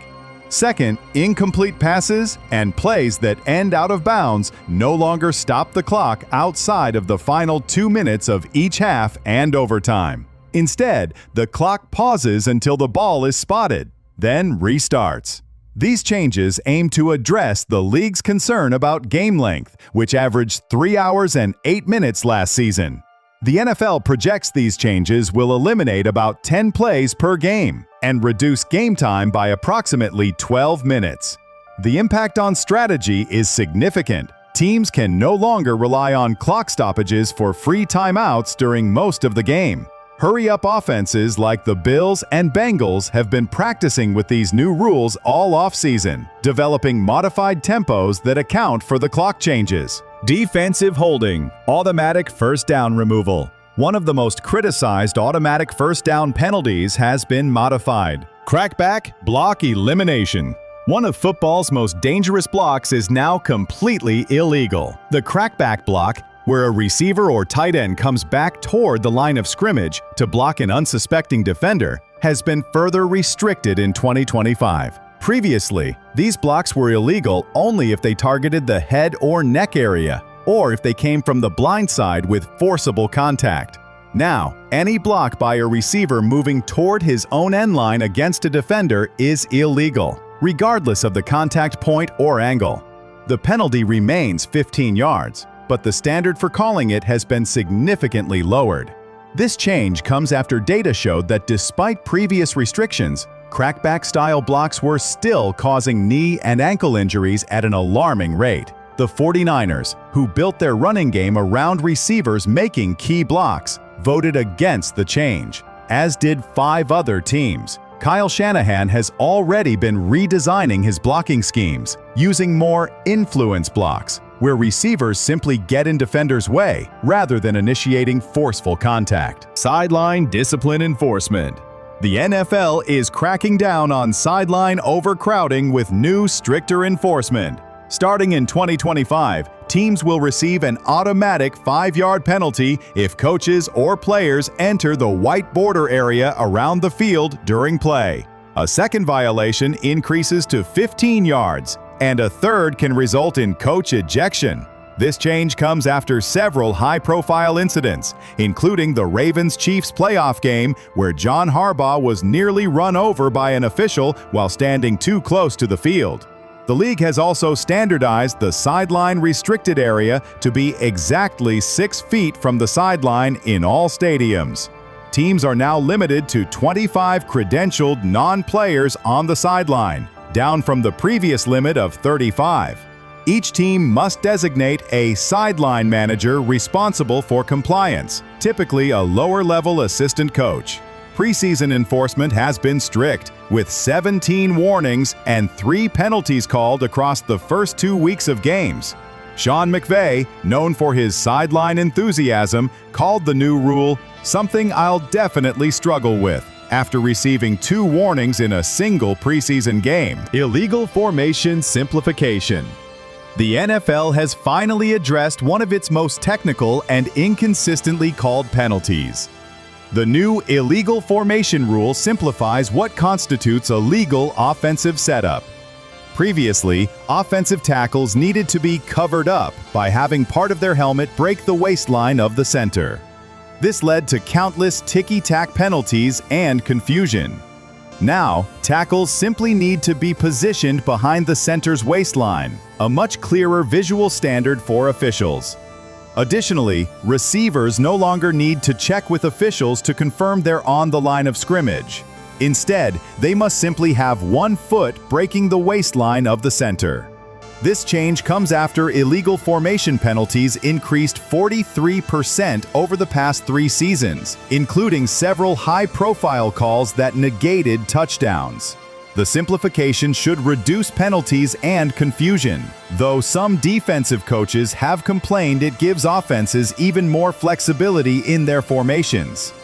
Second, incomplete passes and plays that end out of bounds no longer stop the clock outside of the final 2 minutes of each half and overtime. Instead, the clock pauses until the ball is spotted, then restarts. These changes aim to address the league's concern about game length, which averaged 3 hours and 8 minutes last season. The NFL projects these changes will eliminate about 10 plays per game and reduce game time by approximately 12 minutes. The impact on strategy is significant. Teams can no longer rely on clock stoppages for free timeouts during most of the game. Hurry-up offenses like the Bills and Bengals have been practicing with these new rules all offseason, developing modified tempos that account for the clock changes. Defensive holding, automatic first down removal. One of the most criticized automatic first down penalties has been modified. Crackback block elimination. One of football's most dangerous blocks is now completely illegal. The crackback block, where a receiver or tight end comes back toward the line of scrimmage to block an unsuspecting defender, has been further restricted in 2025. Previously, these blocks were illegal only if they targeted the head or neck area, or if they came from the blind side with forcible contact. Now, any block by a receiver moving toward his own end line against a defender is illegal, regardless of the contact point or angle. The penalty remains 15 yards, but the standard for calling it has been significantly lowered. This change comes after data showed that despite previous restrictions, crackback-style blocks were still causing knee and ankle injuries at an alarming rate. The 49ers, who built their running game around receivers making key blocks, voted against the change, as did 5 other teams. Kyle Shanahan has already been redesigning his blocking schemes, using more influence blocks, where receivers simply get in defenders' way rather than initiating forceful contact. Sideline discipline enforcement. The NFL is cracking down on sideline overcrowding with new, stricter enforcement. Starting in 2025, teams will receive an automatic 5-yard penalty if coaches or players enter the white border area around the field during play. A second violation increases to 15 yards, and a third can result in coach ejection. This change comes after several high-profile incidents, including the Ravens-Chiefs playoff game where John Harbaugh was nearly run over by an official while standing too close to the field. The league has also standardized the sideline restricted area to be exactly 6 feet from the sideline in all stadiums. Teams are now limited to 25 credentialed non-players on the sideline, down from the previous limit of 35. Each team must designate a sideline manager responsible for compliance, typically a lower-level assistant coach. Preseason enforcement has been strict, with 17 warnings and 3 penalties called across the first 2 weeks of games. Sean McVay, known for his sideline enthusiasm, called the new rule "something I'll definitely struggle with," after receiving 2 warnings in a single preseason game. Illegal formation simplification. The NFL has finally addressed one of its most technical and inconsistently called penalties. The new illegal formation rule simplifies what constitutes a legal offensive setup. Previously, offensive tackles needed to be covered up by having part of their helmet break the waistline of the center. This led to countless ticky-tack penalties and confusion. Now, tackles simply need to be positioned behind the center's waistline, a much clearer visual standard for officials. Additionally, receivers no longer need to check with officials to confirm they're on the line of scrimmage. Instead, they must simply have 1 foot breaking the waistline of the center. This change comes after illegal formation penalties increased 43% over the past 3 seasons, including several high-profile calls that negated touchdowns. The simplification should reduce penalties and confusion, though some defensive coaches have complained it gives offenses even more flexibility in their formations.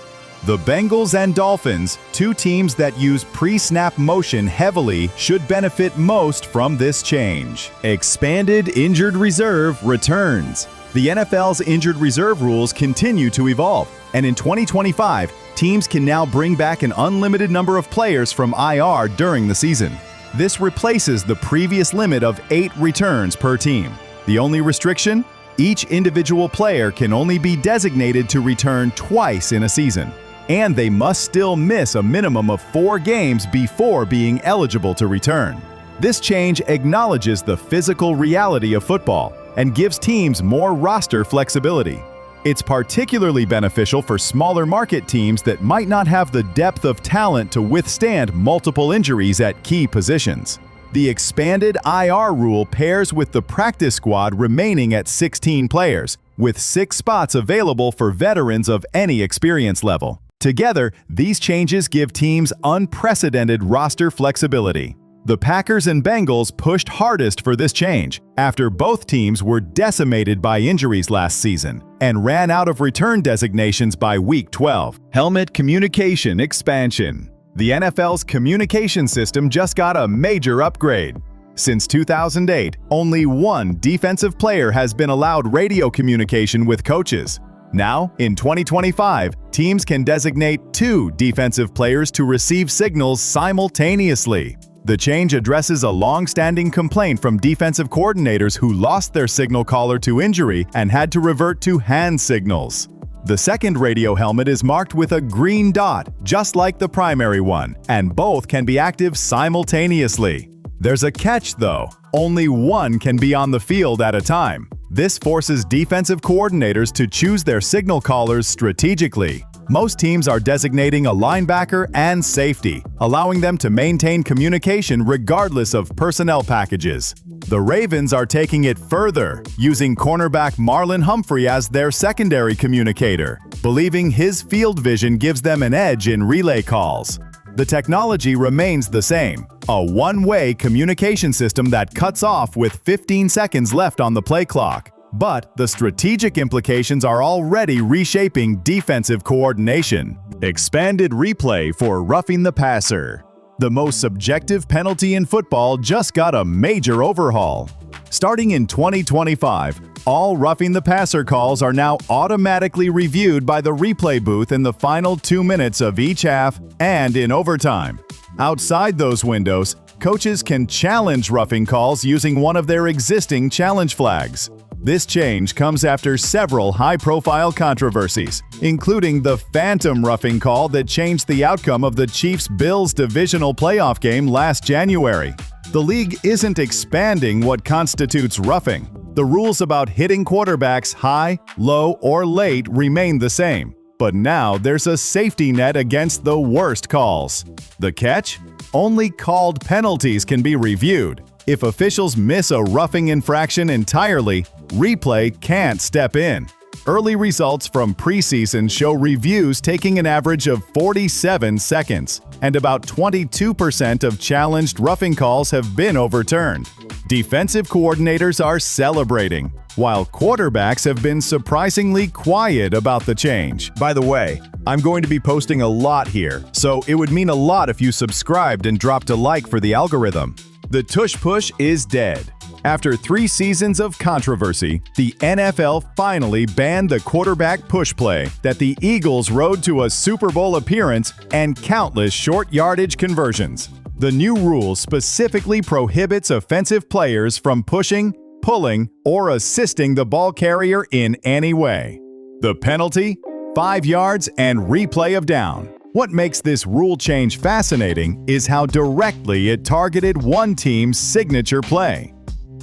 The Bengals and Dolphins, 2 teams that use pre-snap motion heavily, should benefit most from this change. Expanded injured reserve returns. The NFL's injured reserve rules continue to evolve, and in 2025, teams can now bring back an unlimited number of players from IR during the season. This replaces the previous limit of 8 returns per team. The only restriction? Each individual player can only be designated to return twice in a season, and they must still miss a minimum of 4 games before being eligible to return. This change acknowledges the physical reality of football and gives teams more roster flexibility. It's particularly beneficial for smaller market teams that might not have the depth of talent to withstand multiple injuries at key positions. The expanded IR rule pairs with the practice squad remaining at 16 players, with 6 spots available for veterans of any experience level. Together, these changes give teams unprecedented roster flexibility. The Packers and Bengals pushed hardest for this change after both teams were decimated by injuries last season and ran out of return designations by Week 12. Helmet communication expansion. The NFL's communication system just got a major upgrade. Since 2008, only one defensive player has been allowed radio communication with coaches. Now, in 2025, teams can designate 2 defensive players to receive signals simultaneously. The change addresses a long-standing complaint from defensive coordinators who lost their signal caller to injury and had to revert to hand signals. The second radio helmet is marked with a green dot, just like the primary one, and both can be active simultaneously. There's a catch, though. Only one can be on the field at a time. This forces defensive coordinators to choose their signal callers strategically. Most teams are designating a linebacker and safety, allowing them to maintain communication regardless of personnel packages. The Ravens are taking it further, using cornerback Marlon Humphrey as their secondary communicator, believing his field vision gives them an edge in relay calls. The technology remains the same, a one-way communication system that cuts off with 15 seconds left on the play clock. But the strategic implications are already reshaping defensive coordination. Expanded replay for roughing the passer. The most subjective penalty in football just got a major overhaul. Starting in 2025, all roughing the passer calls are now automatically reviewed by the replay booth in the final 2 minutes of each half and in overtime. Outside those windows, coaches can challenge roughing calls using one of their existing challenge flags. This change comes after several high-profile controversies, including the phantom roughing call that changed the outcome of the Chiefs-Bills divisional playoff game last January. The league isn't expanding what constitutes roughing. The rules about hitting quarterbacks high, low, or late remain the same. But now there's a safety net against the worst calls. The catch? Only called penalties can be reviewed. If officials miss a roughing infraction entirely, replay can't step in. Early results from preseason show reviews taking an average of 47 seconds, and about 22% of challenged roughing calls have been overturned. Defensive coordinators are celebrating, while quarterbacks have been surprisingly quiet about the change. By the way, I'm going to be posting a lot here, so it would mean a lot if you subscribed and dropped a like for the algorithm. The tush push is dead. After 3 seasons of controversy, the NFL finally banned the quarterback push play that the Eagles rode to a Super Bowl appearance and countless short yardage conversions. The new rule specifically prohibits offensive players from pushing, pulling, or assisting the ball carrier in any way. The penalty? 5 yards and replay of down. What makes this rule change fascinating is how directly it targeted one team's signature play.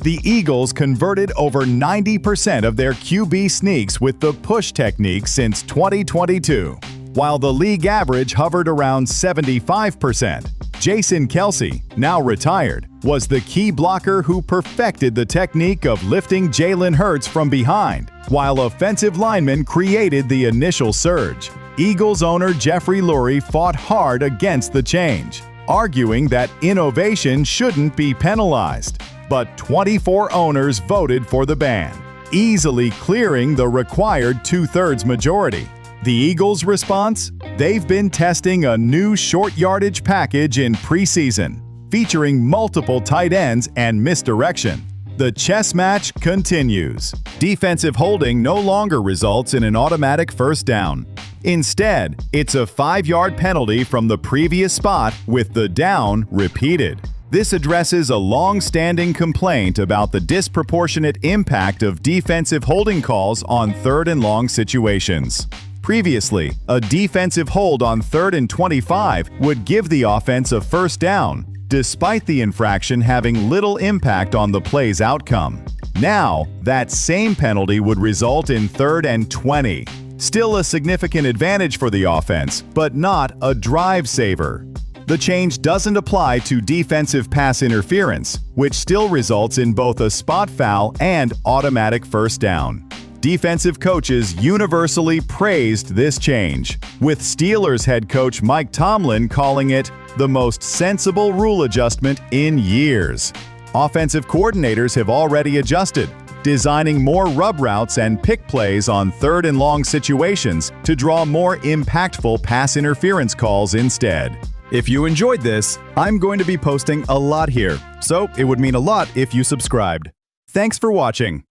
The Eagles converted over 90% of their QB sneaks with the push technique since 2022, while the league average hovered around 75%. Jason Kelce, now retired, was the key blocker who perfected the technique of lifting Jalen Hurts from behind, while offensive linemen created the initial surge. Eagles owner Jeffrey Lurie fought hard against the change, arguing that innovation shouldn't be penalized. But 24 owners voted for the ban, easily clearing the required 2/3 majority. The Eagles' response? They've been testing a new short yardage package in preseason, featuring multiple tight ends and misdirection. The chess match continues. Defensive holding no longer results in an automatic first down. Instead, it's a 5-yard penalty from the previous spot with the down repeated. This addresses a long-standing complaint about the disproportionate impact of defensive holding calls on 3rd and long situations. Previously, a defensive hold on 3rd and 25 would give the offense a first down, despite the infraction having little impact on the play's outcome. Now, that same penalty would result in 3rd and 20. Still a significant advantage for the offense, but not a drive saver. The change doesn't apply to defensive pass interference, which still results in both a spot foul and automatic first down. Defensive coaches universally praised this change, with Steelers head coach Mike Tomlin calling it the most sensible rule adjustment in years. Offensive coordinators have already adjusted, designing more rub routes and pick plays on 3rd and long situations to draw more impactful pass interference calls instead. If you enjoyed this, I'm going to be posting a lot here, so it would mean a lot if you subscribed. Thanks for watching.